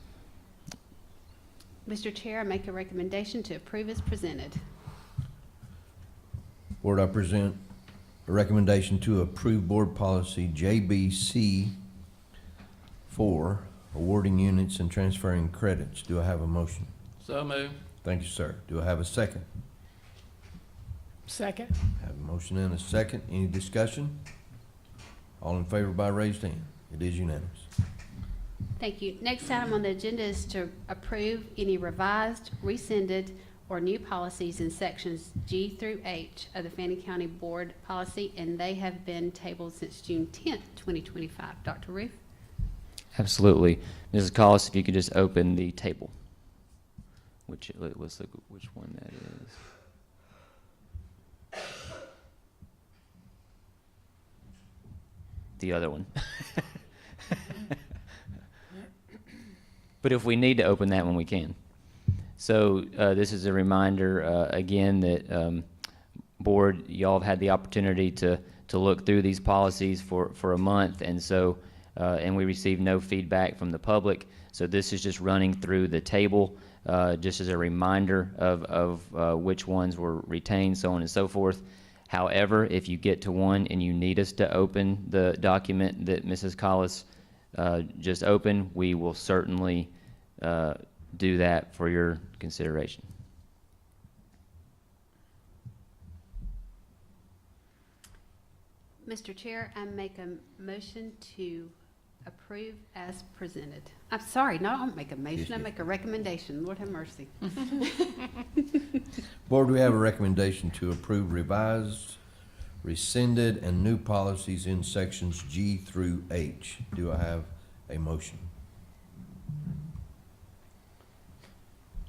Mr. Chair, I make a recommendation to approve as presented. Board, I present a recommendation to approve board policy JBC4, awarding units and transferring credits. Do I have a motion? So moved. Thank you, sir. Do I have a second? Second. Have a motion and a second. Any discussion? All in favor by raised hand? It is unanimous. Thank you. Next item on the agenda is to approve any revised, rescinded, or new policies in sections G through H of the Fannin County Board Policy, and they have been tabled since June 10th, 2025. Dr. Roof? Absolutely. Mrs. Collis, if you could just open the table. Let's look at which one that is. The other one. But if we need to open that one, we can. So this is a reminder, again, that board, y'all have had the opportunity to look through these policies for a month, and so and we received no feedback from the public. So this is just running through the table, just as a reminder of which ones were retained, so on and so forth. However, if you get to one and you need us to open the document that Mrs. Collis just open, we will certainly do that for your consideration. Mr. Chair, I make a motion to approve as presented. I'm sorry, no, I don't make a motion, I make a recommendation. Lord have mercy. Board, we have a recommendation to approve revised, rescinded, and new policies in sections G through H. Do I have a motion?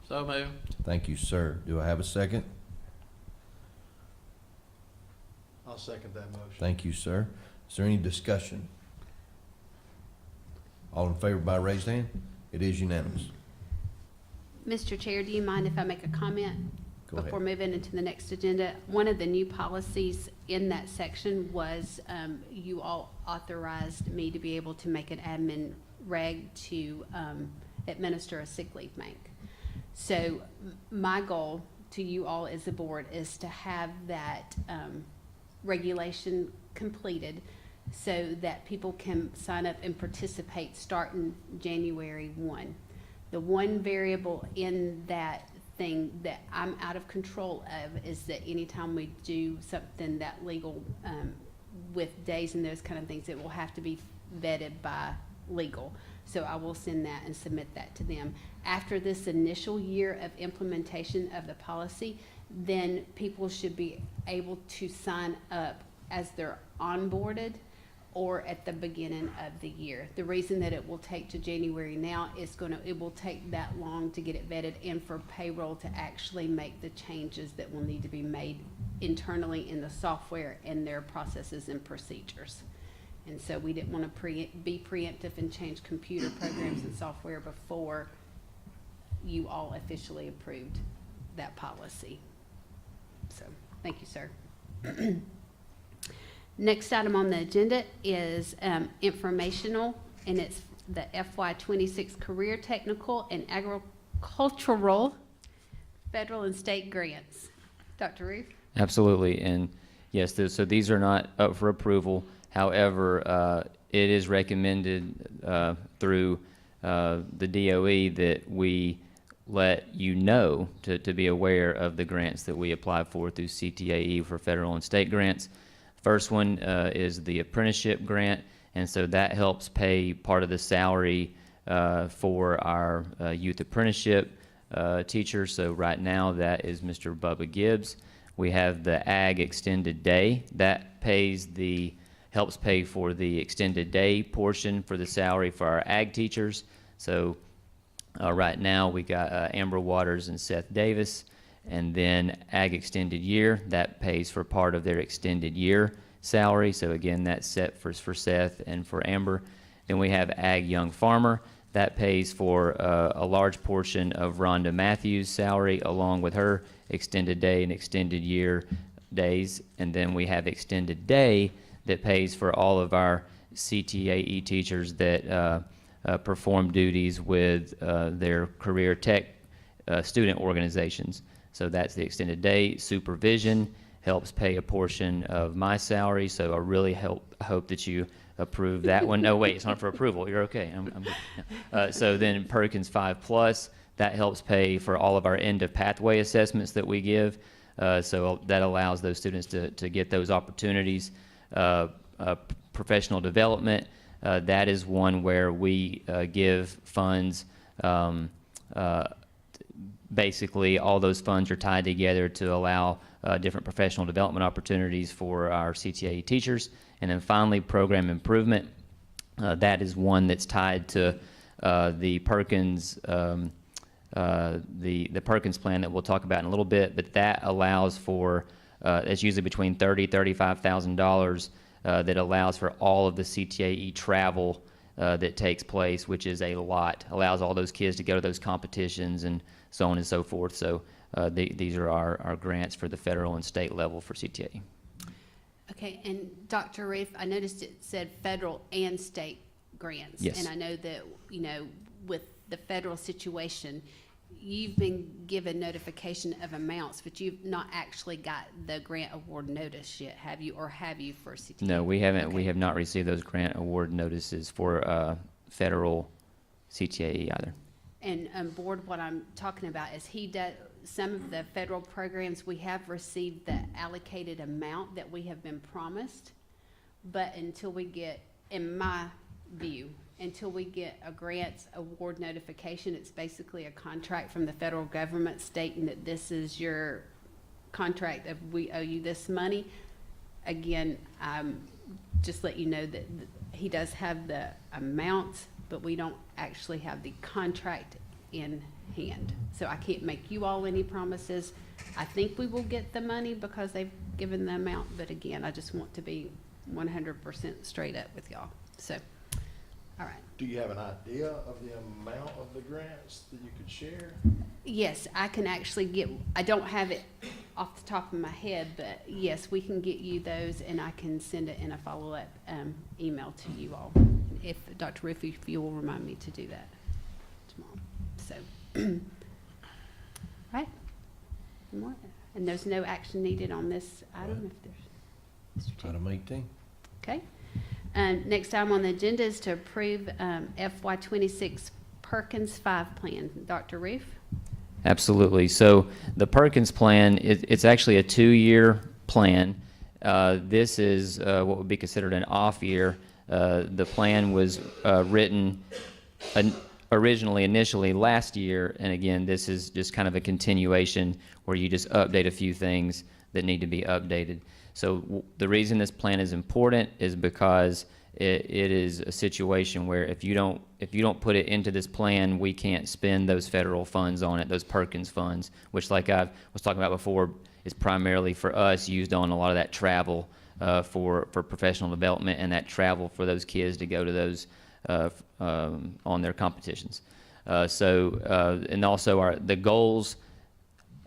So move. Thank you, sir. Do I have a second? I'll second that motion. Thank you, sir. Is there any discussion? All in favor by raised hand? It is unanimous. Mr. Chair, do you mind if I make a comment? Go ahead. Before moving into the next agenda? One of the new policies in that section was you all authorized me to be able to make an admin reg to administer a sick leave bank. So my goal to you all as a board is to have that regulation completed so that people can sign up and participate starting January 1. The one variable in that thing that I'm out of control of is that anytime we do something that legal with days and those kind of things, it will have to be vetted by legal. So I will send that and submit that to them. After this initial year of implementation of the policy, then people should be able to sign up as they're onboarded or at the beginning of the year. The reason that it will take to January now is it will take that long to get it vetted and for payroll to actually make the changes that will need to be made internally in the software and their processes and procedures. And so we didn't want to be preemptive and change computer programs and software before you all officially approved that policy. So, thank you, sir. Next item on the agenda is informational, and it's the FY26 Career Technical and Agricultural Federal and State Grants. Dr. Ruth? Absolutely, and yes, so these are not up for approval. However, it is recommended through the DOE that we let you know to be aware of the grants that we apply for through CTAE for federal and state grants. First one is the apprenticeship grant, and so that helps pay part of the salary for our youth apprenticeship teachers. So right now that is Mr. Bubba Gibbs. We have the Ag Extended Day. That helps pay for the extended day portion for the salary for our ag teachers. So right now we got Amber Waters and Seth Davis. And then Ag Extended Year, that pays for part of their extended year salary. So again, that's set for Seth and for Amber. Then we have Ag Young Farmer. That pays for a large portion of Rhonda Matthews' salary along with her extended day and extended year days. And then we have Extended Day that pays for all of our CTAE teachers that perform duties with their career tech student organizations. So that's the extended day. Supervision helps pay a portion of my salary, so I really hope that you approve that one. No, wait, it's not for approval. You're okay. I'm good. Yeah. So then Perkins 5+, that helps pay for all of our end of pathway assessments that we give. So that allows those students to get those opportunities. Professional development, that is one where we give funds. Basically, all those funds are tied together to allow different professional development opportunities for our CTAE teachers. And then finally, program improvement. That is one that's tied to the Perkins, the Perkins plan that we'll talk about in a little bit. But that allows for it's usually between $30,000–$35,000 that allows for all of the CTAE travel that takes place, which is a lot. Allows all those kids to go to those competitions and so on and so forth. So these are our grants for the federal and state level for CTAE. Okay, and Dr. Reef, I noticed it said federal and state grants. Yes. And I know that, with the federal situation, you've been given notification of amounts, but you've not actually got the grant award notice yet, have you? Or have you for CTA? No, we haven't. We Okay. have not received those grant award notices for federal CTAE either. And board, what I'm talking about is some of the federal programs, we have received the allocated amount that we have been promised. But until we get, in my view, until we get a grants award notification, it's basically a contract from the federal government stating that this is your contract, of we owe you this money. Again, just let you know that he does have the amounts, but we don't actually have the contract in hand. So I can't make you all any promises. I think we will get the money because they've given the amount, but again, I just want to be 100% straight up with y'all. So, all right. Do you have an idea of the amount of the grants that you could share? Yes, I can actually I don't have it off the top of my head, but yes, we can get you those and I can send it in a follow-up email to you all. If Dr. Ruth, if you will remind me to do that tomorrow. So, right? Any more? And there's no action needed on this item if there's, Mr. Chair. Item 18. Okay. Next item on the agenda is to approve FY26 Perkins 5 plan. Dr. Reef? Absolutely. So the Perkins plan, it's actually a 2-year plan. This is what would be considered an off year. The plan was written initially last year, and again, this is just kind of a continuation where you just update a few things that need to be updated. So the reason this plan is important is because it is a situation where if you don't put it into this plan, we can't spend those federal funds on it, those Perkins funds, which, like I was talking about before, is primarily for us used on a lot of that travel for professional development and that travel for those kids to go to those on their competitions. And also the goals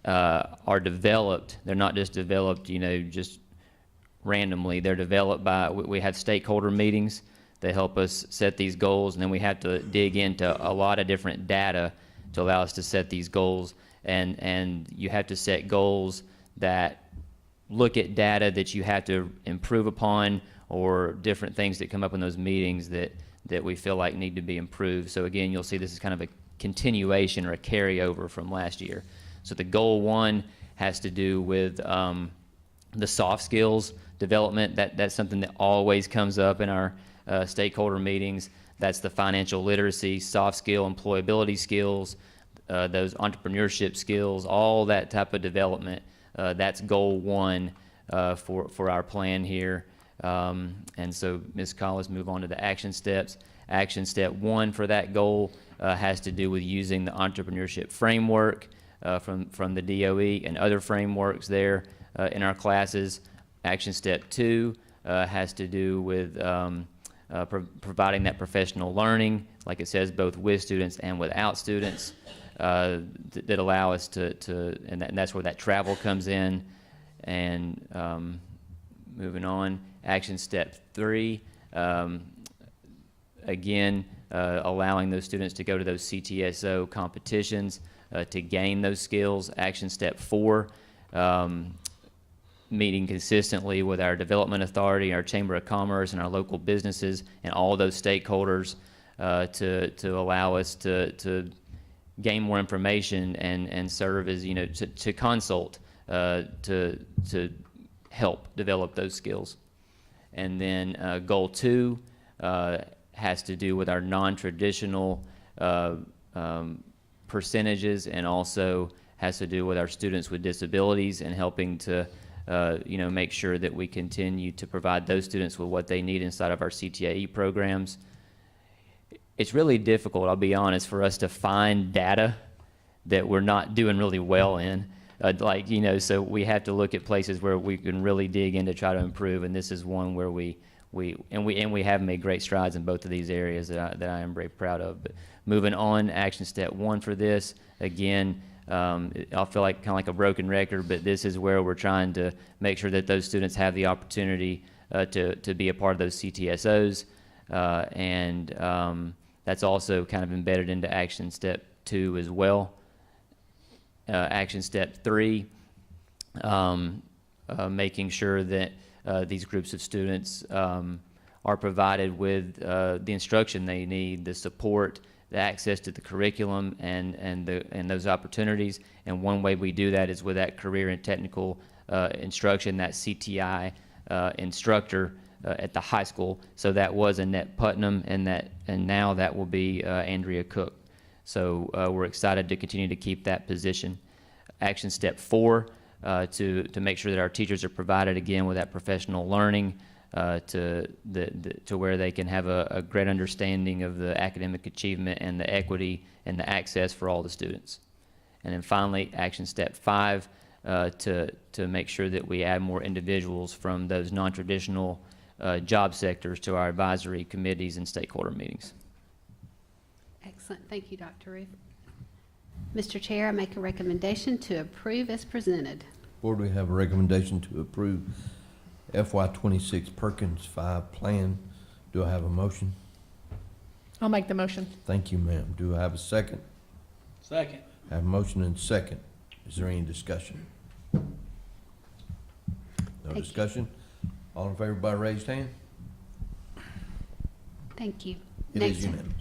are developed. They're not just developed, just randomly. They're developed by, we have stakeholder meetings that help us set these goals, and then we have to dig into a lot of different data to allow us to set these goals. And you have to set goals that look at data that you have to improve upon, or different things that come up in those meetings that we feel like need to be improved. So again, you'll see this is kind of a continuation or a carryover from last year. So the goal 1 has to do with the soft skills development. That's something that always comes up in our stakeholder meetings. That's the financial literacy, soft skill, employability skills, those entrepreneurship skills, all that type of development. That's goal 1 for our plan here. And so, Ms. Collis, move on to the action steps. Action step 1 for that goal has to do with using the entrepreneurship framework from the DOE and other frameworks there in our classes. Action step 2 has to do with providing that professional learning, like it says, both with students and without students, that allow us and that's where that travel comes in. And moving on, action step 3, again, allowing those students to go to those CTSO competitions to gain those skills. Action step 4, meeting consistently with our development authority, our Chamber of Commerce, and our local businesses, and all those stakeholders to allow us to gain more information and serve as, to consult, to help develop those skills. And then goal 2 has to do with our non-traditional percentages, and also has to do with our students with disabilities and helping to make sure that we continue to provide those students with what they need inside of our CTAE programs. It's really difficult, I'll be honest, for us to find data that we're not doing really well in. So we have to look at places where we can really dig in to try to improve, and this is one where we have made great strides in both of these areas that I am very proud of. But moving on, action step 1 for this, again, I'll feel like kind of like a broken record, but this is where we're trying to make sure that those students have the opportunity to be a part of those CTSOs, and that's also kind of embedded into action step 2 as well. action step 3, making sure that these groups of students are provided with the instruction they need, the support, the access to the curriculum, and those opportunities. And one way we do that is with that career and technical instruction, that CTI instructor at the high school. So that was Annette Putnam, and now that will be Andrea Cook. So we're excited to continue to keep that position. Action step 4, to make sure that our teachers are provided again with that professional learning to where they can have a great understanding of the academic achievement and the equity and the access for all the students. And then finally, action step 5, to make sure that we add more individuals from those non-traditional job sectors to our advisory committees and stakeholder meetings. Excellent. Thank you, Dr. Ruth. Mr. Chair, I make a recommendation to approve as presented. Board, we have a recommendation to approve FY26 Perkins 5 plan. Do I have a motion? I'll make the motion. Thank you, ma'am. Do I have a second? Second. I have a motion and second. Is there any discussion? No Thank you. discussion? All in favor by raised hand? Thank you. It is unanimous.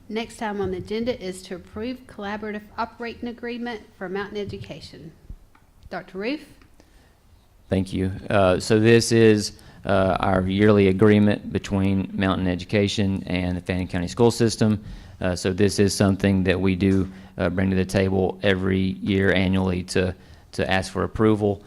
Next item on the agenda is to approve collaborative operating agreement for Mountain Education. Dr. Roof? Thank you. So this is our yearly agreement between Mountain Education and the Fannin County School System. So this is something that we do bring to the table every year annually to ask for approval.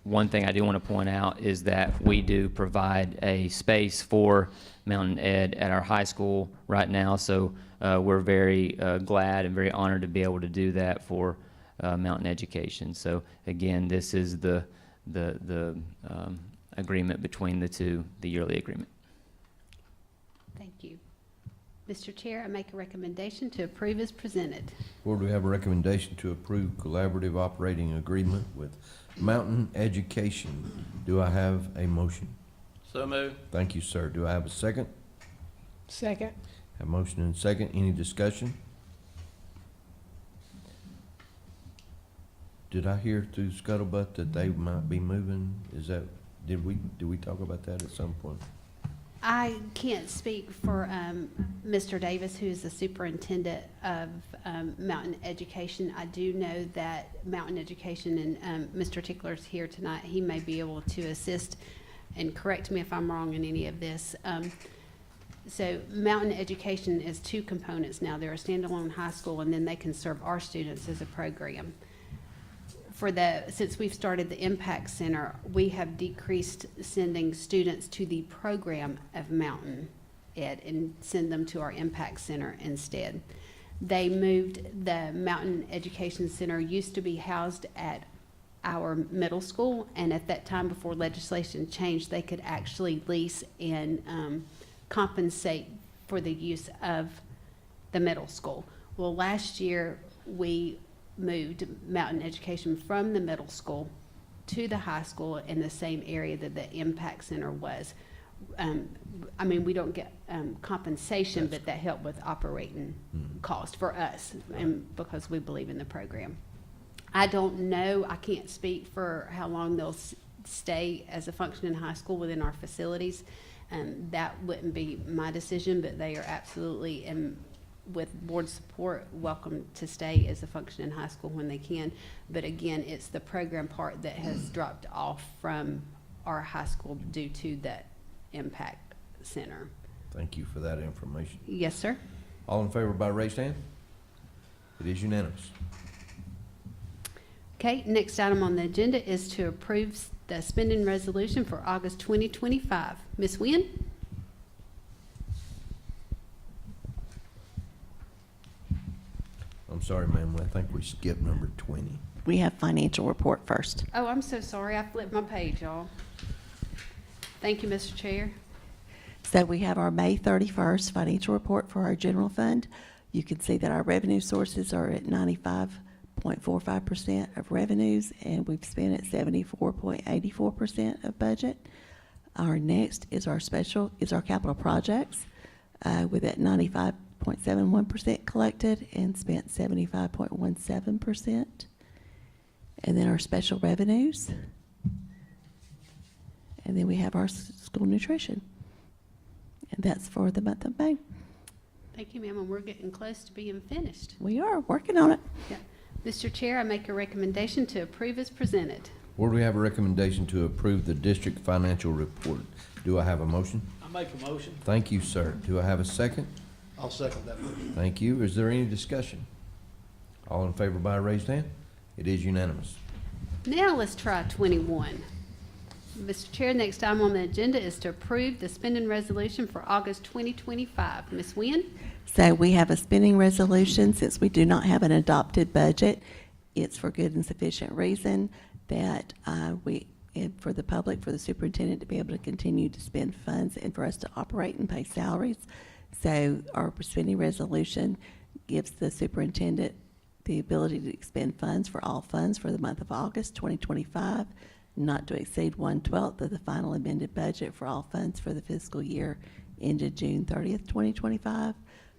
One thing I do want to point out is that we do provide a space for Mountain Ed at our high school right now. So we're very glad and very honored to be able to do that for Mountain Education. So again, this is the agreement between the two, the yearly agreement. Thank you. Mr. Chair, I make a recommendation to approve as presented. Board, we have a recommendation to approve collaborative operating agreement with Mountain Education. Do I have a motion? So moved. Thank you, sir. Do I have a second? Second. Have a motion and second. Any discussion? Did I hear through scuttlebutt that they might be moving? Is that, did we talk about that at some point? I can't speak for Mr. Davis, who is the superintendent of Mountain Education. I do know that Mountain Education, and Mr. Tickler's here tonight, he may be able to assist and correct me if I'm wrong in any of this. So Mountain Education is 2 components now. They're a standalone high school, and then they can serve our students as a program. Since we've started the Impact Center, we have decreased sending students to the program of Mountain Ed and send them to our Impact Center instead. They moved, the Mountain Education Center used to be housed at our middle school, and at that time, before legislation changed, they could actually lease and compensate for the use of the middle school. Well, last year, we moved Mountain Education from the middle school to the high school in the same area that the Impact Center was. I mean, we don't get compensation, but that helped with operating cost for us, and because we believe in the program. I don't know, I can't speak for how long they'll stay as a functioning high school within our facilities. That wouldn't be my decision, but they are absolutely, with board support, welcome to stay as a functioning high school when they can. But again, it's the program part that has dropped off from our high school due to that Impact Center. Thank you for that information. Yes, sir. All in favor by raised hand? It is unanimous. Okay, next item on the agenda is to approve the spending resolution for August 2025. Ms. Wynn? I'm sorry, ma'am, I think we skipped number 20. We have financial report first. Oh, I'm so sorry. I flipped my page, y'all. Thank you, Mr. Chair. So we have our May 31st financial report for our general fund. You can see that our revenue sources are at 95.45% of revenues, and we've spent at 74.84% of budget. Our next is our capital projects with at 95 75.71% collected and spent 75.17%. And then our special revenues. And then we have our school nutrition. And that's for the month of May. Thank you, ma'am, and we're getting close to being finished. We are working on it. Yeah. Mr. Chair, I make a recommendation to approve as presented. Board, we have a recommendation to approve the district financial report. Do I have a motion? I make a motion. Thank you, sir. Do I have a second? I'll second that motion. Thank you. Is there any discussion? All in favor by a raised hand? It is unanimous. Now let's try 21. Mr. Chair, next item on the agenda is to approve the spending resolution for August 2025. Ms. Wynn? So we have a spending resolution. Since we do not have an adopted budget, it's for good and sufficient reason that for the public, for the superintendent to be able to continue to spend funds and for us to operate and pay salaries. So our spending resolution gives the superintendent the ability to expend funds for all funds for the month of August 2025, not to exceed 1/12 of the final amended budget for all funds for the fiscal year ended June 30th, 2025,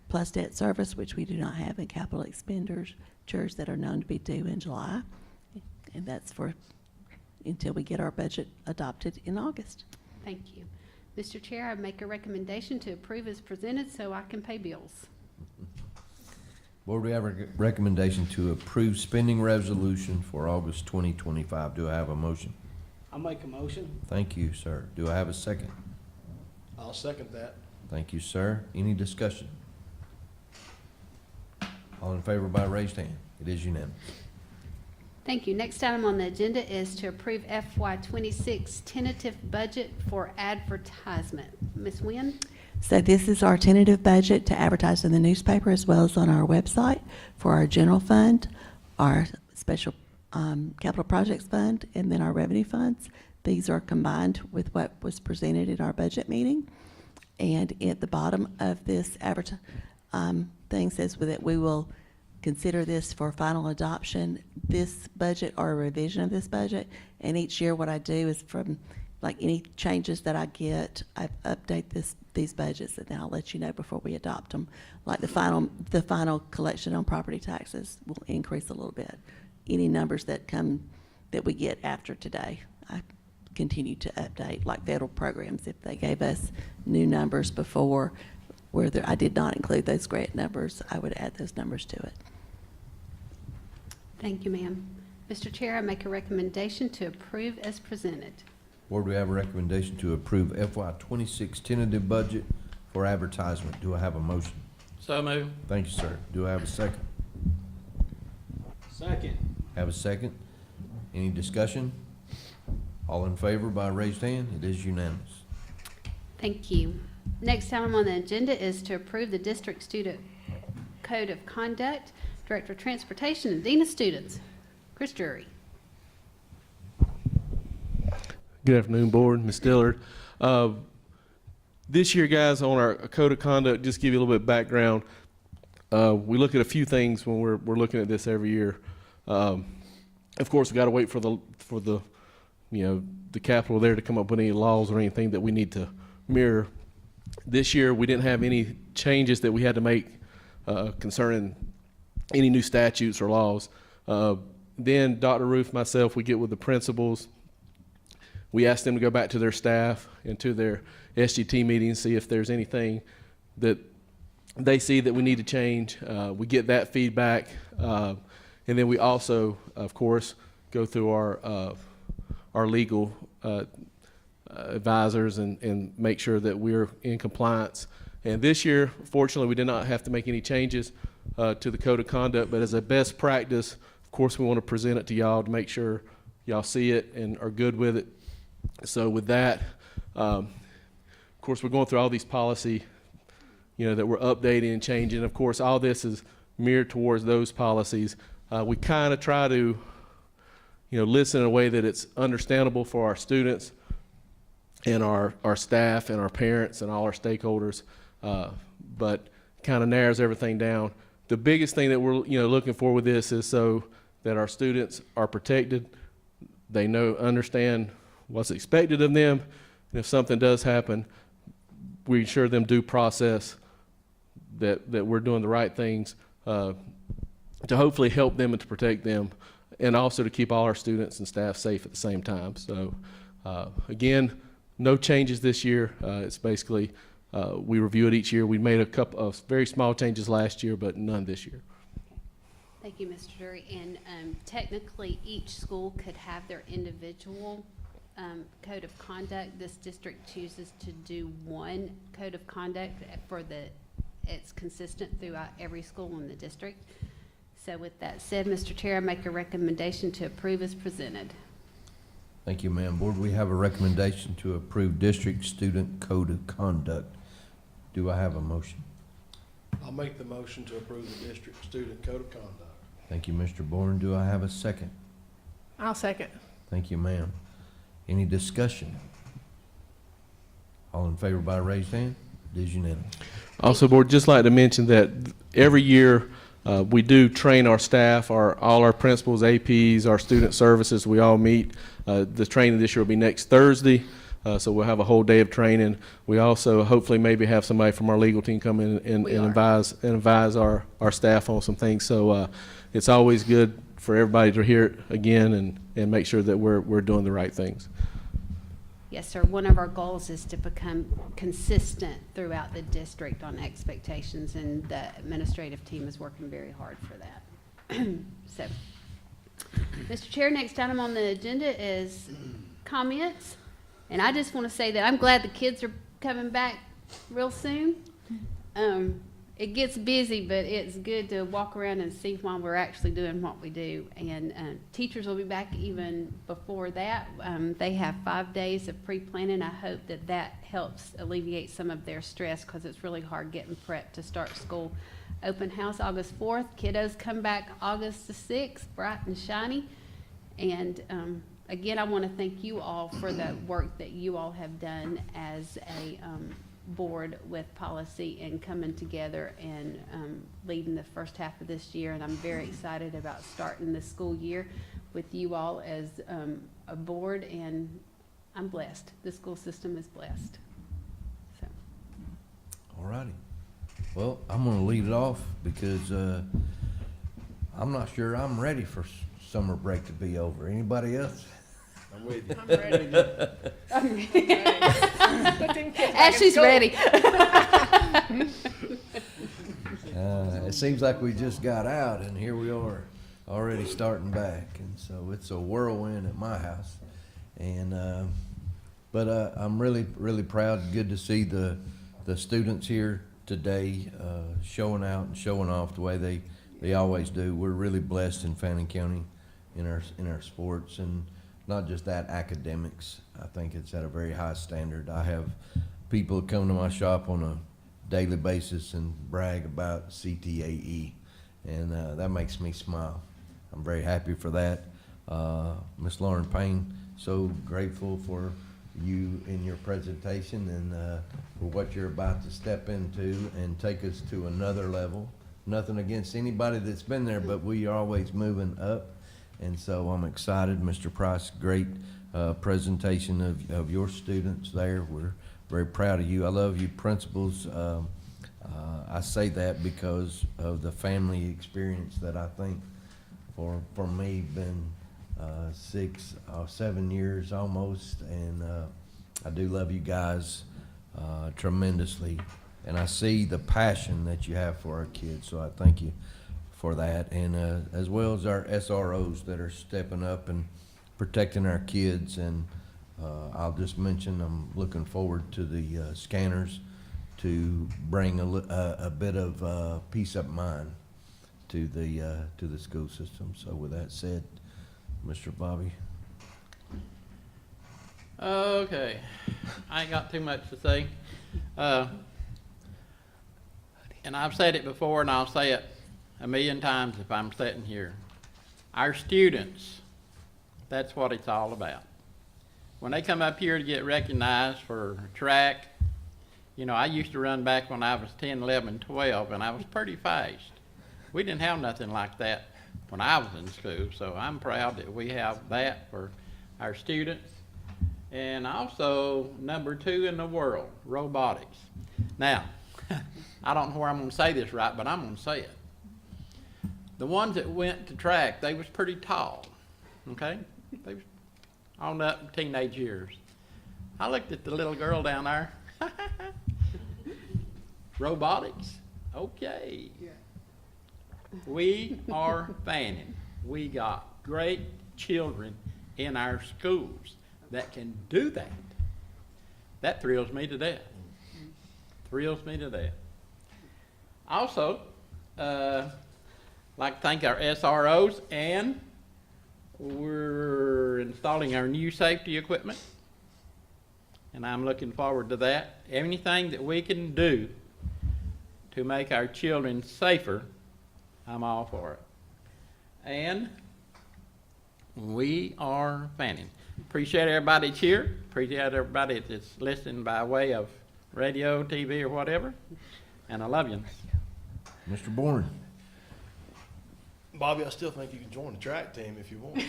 plus debt service, which we do not have, and capital expenditures that are known to be due in July. And that's for until we get our budget adopted in August. Thank you. Mr. Chair, I make a recommendation to approve as presented so I can pay bills. Board, we have a recommendation to approve spending resolution for August 2025. Do I have a motion? I make a motion. Thank you, sir. Do I have a second? I'll second that. Thank you, sir. Any discussion? All in favor by raised hand? It is unanimous. Thank you. Next item on the agenda is to approve FY26 tentative budget for advertisement. Ms. Wynn? So this is our tentative budget to advertise in the newspaper as well as on our website for our general fund, our special capital projects fund, and then our revenue funds. These are combined with what was presented in our budget meeting. And at the bottom of this thing says that we will consider this for final adoption, this budget or a revision of this budget. And each year what I do is from like any changes that I get, I update these budgets, and then I'll let you know before we adopt them. Like the final collection on property taxes will increase a little bit. Any numbers that we get after today, I continue to update, like federal programs. If they gave us new numbers before where I did not include those grant numbers, I would add those numbers to it. Thank you, ma'am. Mr. Chair, I make a recommendation to approve as presented. Board, we have a recommendation to approve FY26 tentative budget for advertisement. Do I have a motion? So moved. Thank you, sir. Do I have a second? Second. Have a second? Any discussion? All in favor by raised hand? It is unanimous. Thank you. Next item on the agenda is to approve the district student code of conduct, Director of Transportation and Dean of Students. Chris Drury. Good afternoon, Board, Ms. Dillard. This year, guys, on our code of conduct, just give you a little bit of background. We look at a few things when we're looking at this every year. Of course, we got to wait for the Capitol there to come up with any laws or anything that we need to mirror. This year, we didn't have any changes that we had to make concerning any new statutes or laws. Then Dr. Roof, myself, we get with the principals. We ask them to go back to their staff and to their SGT meetings, see if there's anything that they see that we need to change. We get that feedback. And then we also, of course, go through our legal advisors and make sure that we're in compliance. And this year, fortunately, we did not have to make any changes to the code of conduct, but as a best practice, of course, we want to present it to y'all to make sure y'all see it and are good with it. So with that, of course, we're going through all these policy, that we're updating and changing. Of course, all this is mirrored towards those policies. We kind of try to, listen in a way that it's understandable for our students and our staff and our parents and all our stakeholders, but kind of narrows everything down. The biggest thing that we're, looking for with this is so that our students are protected. They understand what's expected of them, and if something does happen, we ensure them due process that we're doing the right things to hopefully help them and to protect them, and also to keep all our students and staff safe at the same time. So again, no changes this year. It's basically we review it each year. We made a couple of very small changes last year, but none this year. Thank you, Mr. Drury. And technically, each school could have their individual code of conduct. This district chooses to do one code of conduct it's consistent throughout every school in the district. So with that said, Mr. Chair, I make a recommendation to approve as presented. Thank you, ma'am. Board, we have a recommendation to approve district student code of conduct. Do I have a motion? I'll make the motion to approve the district student code of conduct. Thank you, Mr. Bourne. Do I have a second? I'll second. Thank you, ma'am. Any discussion? All in favor by raised hand? It is unanimous. Also, Board, just like to mention that every year we do train our staff, all our principals, APs, our student services. We all meet. The training this year will be next Thursday, so we'll have a whole day of training. We also hopefully maybe have somebody from our legal team come in and advise our staff on some things. So it's always good for everybody to hear it again and make sure that we're doing the right things. Yes, sir. One of our goals is to become consistent throughout the district on expectations, and the administrative team is working very hard for that. So, Mr. Chair, next item on the agenda is comments. And I just want to say that I'm glad the kids are coming back real soon. It gets busy, but it's good to walk around and see while we're actually doing what we do. And teachers will be back even before that. They have 5 days of pre-planning. I hope that helps alleviate some of their stress, because it's really hard getting prepped to start school. Open house August 4th. Kiddos come back August the 6th, bright and shiny. And again, I want to thank you all for the work that you all have done as a board with policy and coming together and leading the first half of this year. And I'm very excited about starting the school year with you all as a board, and I'm blessed. The school system is blessed. So. All righty. Well, I'm going to lead it off because I'm not sure I'm ready for summer break to be over. Anybody else? I'm with you. I'm ready. Ashley's ready. It seems like we just got out, and here we are already starting back, and so it's a whirlwind at my house. And but I'm really proud. Good to see the students here today, showing out and showing off the way they always do. We're really blessed in Fannin County in our sports, and not just that, academics. I think it's at a very high standard. I have people come to my shop on a daily basis and brag about CTAE, and that makes me smile. I'm very happy for that. Miss Lauren Payne, so grateful for you in your presentation and for what you're about to step into and take us to another level. Nothing against anybody that's been there, but we are always moving up. And so I'm excited. Mr. Price, great presentation of your students there. We're very proud of you. I love you principals. I say that because of the family experience that I think for me been 6 or 7 years almost. And I do love you guys tremendously. And I see the passion that you have for our kids. So I thank you for that, and as well as our SROs that are stepping up and protecting our kids. And I'll just mention I'm looking forward to the scanners to bring a bit of peace of mind to the school system. So with that said, Mr. Bobby. Okay, I ain't got too much to say. And I've said it before, and I'll say it a million times if I'm sitting here. Our students, that's what it's all about. When they come up here to get recognized for track, you know, I used to run back when I was 10, 11, 12, and I was pretty fast. We didn't have nothing like that when I was in school, so I'm proud that we have that for our students. And also, number 2 in the world, robotics. Now, I don't know where I'm gonna say this right, but I'm gonna say it. The ones that went to track, they was pretty tall, okay? They was on up teenage years. I looked at the little girl down there. Robotics, okay. We are Fannin. We got great children in our schools that can do that. That thrills me to death. Thrills me to death. Also, like to thank our SROs, and we're installing our new safety equipment, and I'm looking forward to that. Anything that we can do to make our children safer, I'm all for it. And we are Fannin. Appreciate everybody that's here. Appreciate everybody that's listening by way of radio, TV, or whatever. And I love you. Mr. Bourne. Bobby, I still think you can join the track team if you want to.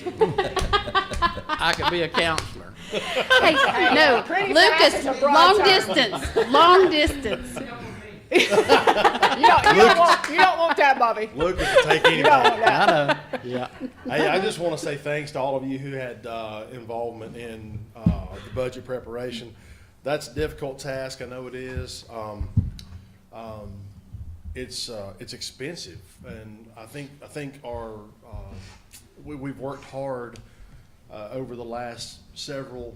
I could be a counselor. Hey, no, Lucas, long distance. You don't want that, Bobby. Lucas will take anybody. You don't want that. I know. Yeah. Hey, I just want to say thanks to all of you who had involvement in the budget preparation. That's a difficult task. I know it is. It's expensive, and I think our we've worked hard over the last several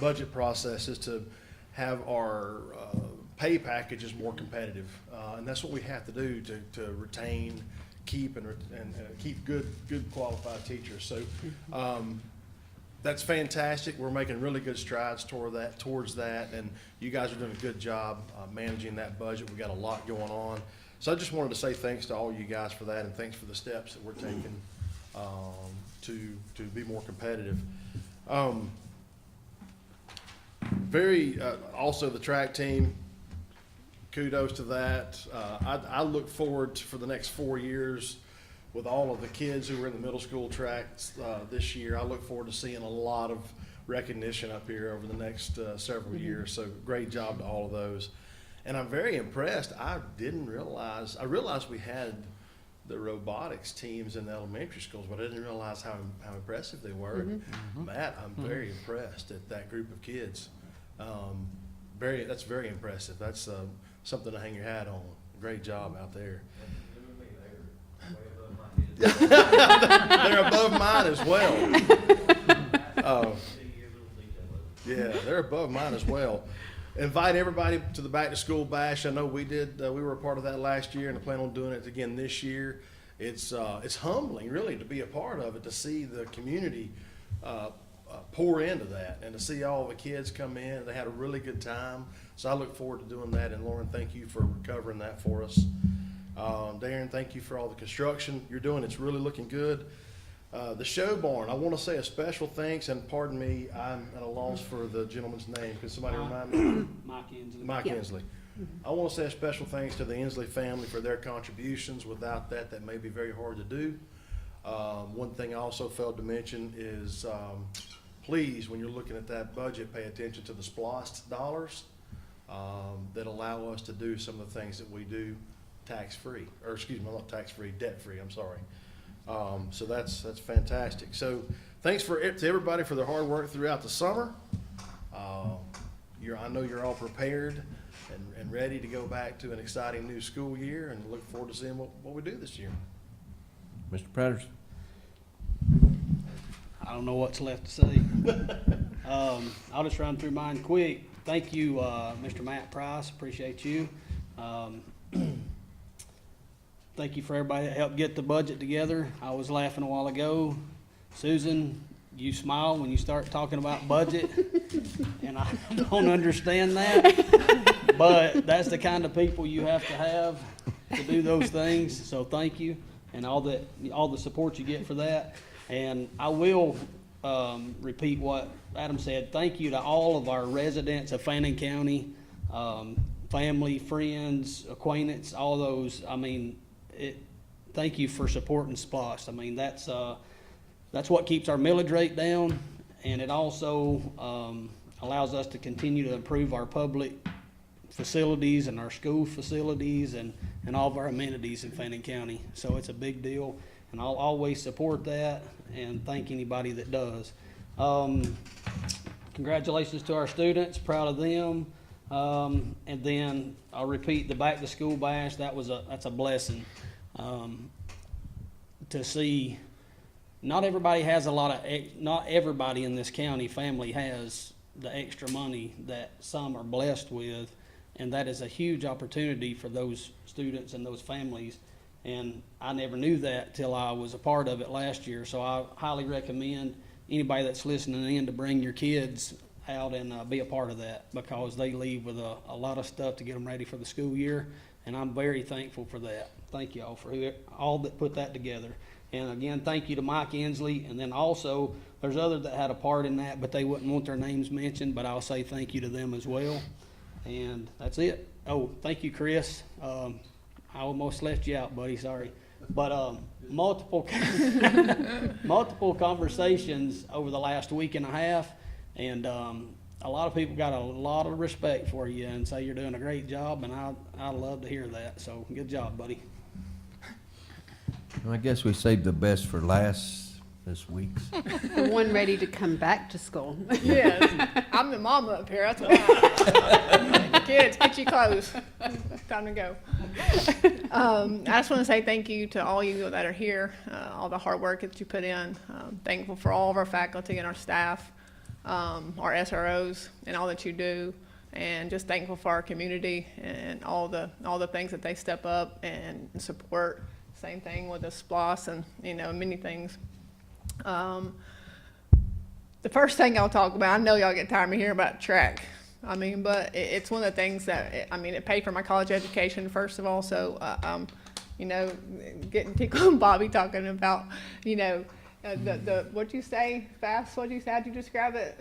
budget processes to have our pay packages more competitive, and that's what we have to do to retain, keep, and keep good qualified teachers. So that's fantastic. We're making really good strides towards that, and you guys are doing a good job managing that budget. We've got a lot going on. So I just wanted to say thanks to all you guys for that, and thanks for the steps that we're taking to be more competitive. Also the track team, kudos to that. I look forward to, for the next 4 years, with all of the kids who were in the middle school tracks this year, I look forward to seeing a lot of recognition up here over the next several years. So great job to all of those. And I'm very impressed. I realized we had the robotics teams in the elementary schools, but I didn't realize how impressive they were. Matt, I'm very impressed at that group of kids. That's very impressive. That's something to hang your hat on. Great job out there. They're above mine as well. Yeah, they're above mine as well. Invite everybody to the Back to School Bash. I know we did. We were a part of that last year, and I plan on doing it again this year. It's humbling, really, to be a part of it, to see the community pour into that, and to see all the kids come in. They had a really good time. So I look forward to doing that. And Lauren, thank you for covering that for us. Darren, thank you for all the construction you're doing. It's really looking good. The show barn, I want to say a special thanks, and pardon me, I'm at a loss for the gentleman's name. Could somebody remind me? Mike Inslee. I want to say a special thanks to the Inslee family for their contributions. Without that may be very hard to do. One thing I also failed to mention is please, when you're looking at that budget, pay attention to the SPLOST dollars that allow us to do some of the things that we do tax-free, or excuse me, not tax-free, debt-free, I'm sorry. So that's fantastic. So thanks to everybody for their hard work throughout the summer. I know you're all prepared and ready to go back to an exciting new school year, and look forward to seeing what we do this year. Mr. Patterson. I don't know what's left to say. I'll just run through mine quick. Thank you, Mr. Matt Price. Appreciate you. Thank you for everybody that helped get the budget together. I was laughing a while ago. Susan, you smile when you start talking about budget, and I don't understand that. But that's the kind of people you have to do those things. So thank you, and all the support you get for that. And I will repeat what Adam said. Thank you to all of our residents of Fannin County, family, friends, acquaintance, all those. I mean, thank you for supporting SPLOST. I mean, that's what keeps our millage rate down, and it also allows us to continue to improve our public facilities and our school facilities and all of our amenities in Fannin County. So it's a big deal, and I'll always support that and thank anybody that does. Congratulations to our students, proud of them. And then I'll repeat the back to school bash. That's a blessing to see. Not everybody has not everybody in this county family has the extra money that some are blessed with, and that is a huge opportunity for those students and those families. And I never knew that till I was a part of it last year. So I highly recommend anybody that's listening in to bring your kids out and be a part of that, because they leave with a lot of stuff to get them ready for the school year, and I'm very thankful for that. Thank you all for all that put that together. And again, thank you to Mike Inslee, and then also there's others that had a part in that, but they wouldn't want their names mentioned, but I'll say thank you to them as well. And that's it. Oh, thank you, Chris. I almost left you out, buddy, sorry. But multiple conversations over the last week and a half, and a lot of people got a lot of respect for you and say you're doing a great job, and I love to hear that. So good job, buddy. I guess we saved the best for last this week. The one ready to come back to school. Yes, I'm the mama up here, that's why. Kids, get you clothes. Time to go. I just want to say thank you to all you that are here, all the hard work that you put in. Thankful for all of our faculty and our staff, our SROs, and all that you do. And just thankful for our community and all the things that they step up and support. Same thing with the SPLOS and, many things. The first thing I'll talk about, I know y'all get tired of me hearing about track. But it's one of the things that, it paid for my college education, first of all. So, getting tickled on Bobby talking about, what'd you say, fast? What'd you say? How'd you describe it?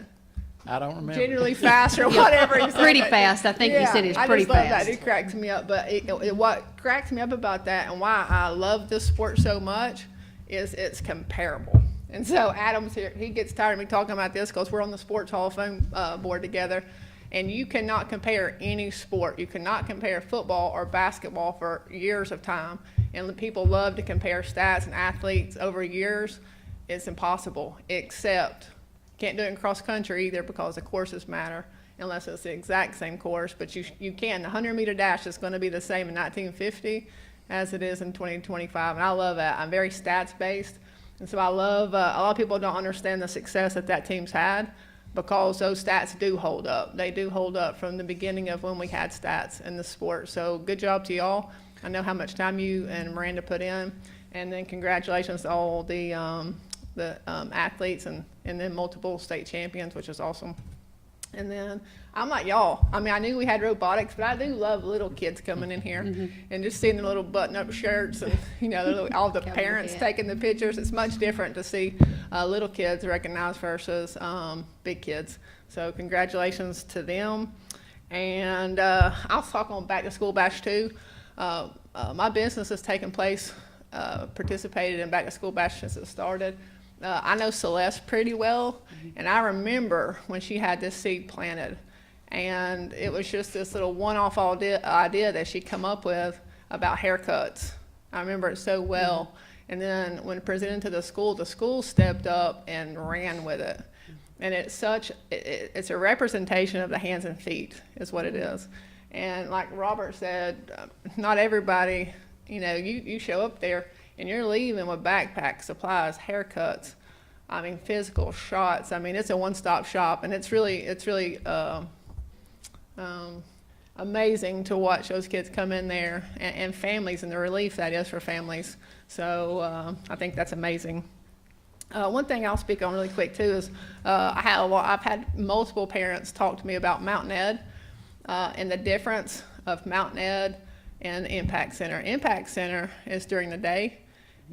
I don't remember. Generally fast or whatever. Yeah, pretty fast. I think you said it's pretty I just love fast. that. It cracks me up. But what cracks me up about that and why I love this sport so much is it's comparable. And so Adam's here. He gets tired of me talking about this because we're on the Sports Hall of Fame board together. And you cannot compare any sport. You cannot compare football or basketball for years of time. And people love to compare stats and athletes over years. It's impossible, except can't do it in cross country either because the courses matter unless it's the exact same course. But you can. The 100-meter dash is going to be the same in 1950 as it is in 2025. And I love that. I'm very stats-based. And so I love, a lot of people don't understand the success that team's had, because those stats do hold up. They do hold up from the beginning of when we had stats in the sport. So good job to y'all. I know how much time you and Miranda put in. And then congratulations to all the athletes and then multiple state champions, which is awesome. And then I'm like y'all. I knew we had robotics, but I do love little kids coming in here and just seeing the little button-up shirts and all the parents taking the pictures. It's much different to see little kids recognized versus big kids. So congratulations to them. And I'll talk on back to school bash too. My business has taken place, participated in back to school bash since it started. I know Celeste pretty well, and I remember when she had this seed planted, and it was just this little one-off idea that she come up with about haircuts. I remember it so well. And then when presented to the school stepped up and ran with it. And it's a representation of the hands and feet is what it is. And like Robert said, not everybody, you show up there and you're leaving with backpacks, supplies, haircuts, physical shots. It's a one-stop shop, and it's really amazing to watch those kids come in there and families, and the relief that is for families. So I think that's amazing. One thing I'll speak on really quick too is I've had multiple parents talk to me about Mountain Ed and the difference of Mountain Ed and the Impact Center. Impact Center is during the day,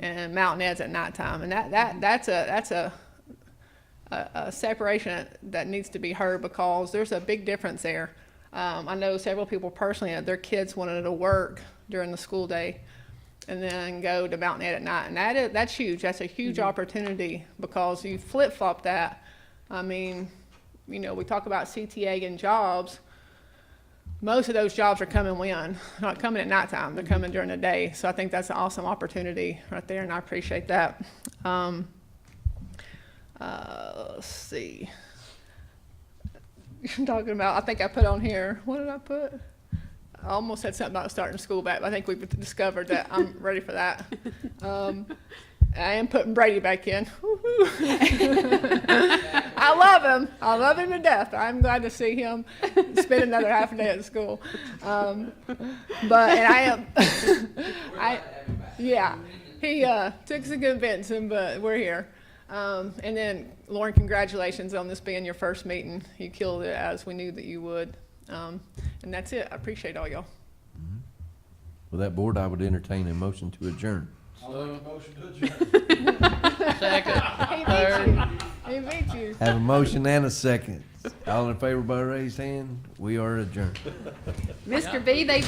and Mountain Ed's at nighttime, and that's a separation that needs to be heard, because there's a big difference there. I know several people personally, their kids wanted to work during the school day and then go to Mountain Ed at night, and that's huge. That's a huge opportunity, because you flip-flop that. We talk about CTA and jobs. most of those jobs are coming when? Not coming at nighttime, they're coming during the day. So I think that's an awesome opportunity right there, and I appreciate that. Let's see. You're talking about, I think I put on here, what did I put? I almost said something about starting school back, but I think we've discovered that I'm ready for that. I am putting Brady back in. I love him. I love him to death. I'm glad to see him spend another half a day at school. Yeah, he took some convincing, but we're here. And then, Lauren, congratulations on this being your first meeting. You killed it, as we knew that you would. And that's it. I appreciate all y'all. With that, board, I would entertain a motion to adjourn. Motion to adjourn. Second. He beat you. Have a motion and a second. All in favor by raised hand, we are adjourned. Mr. B, they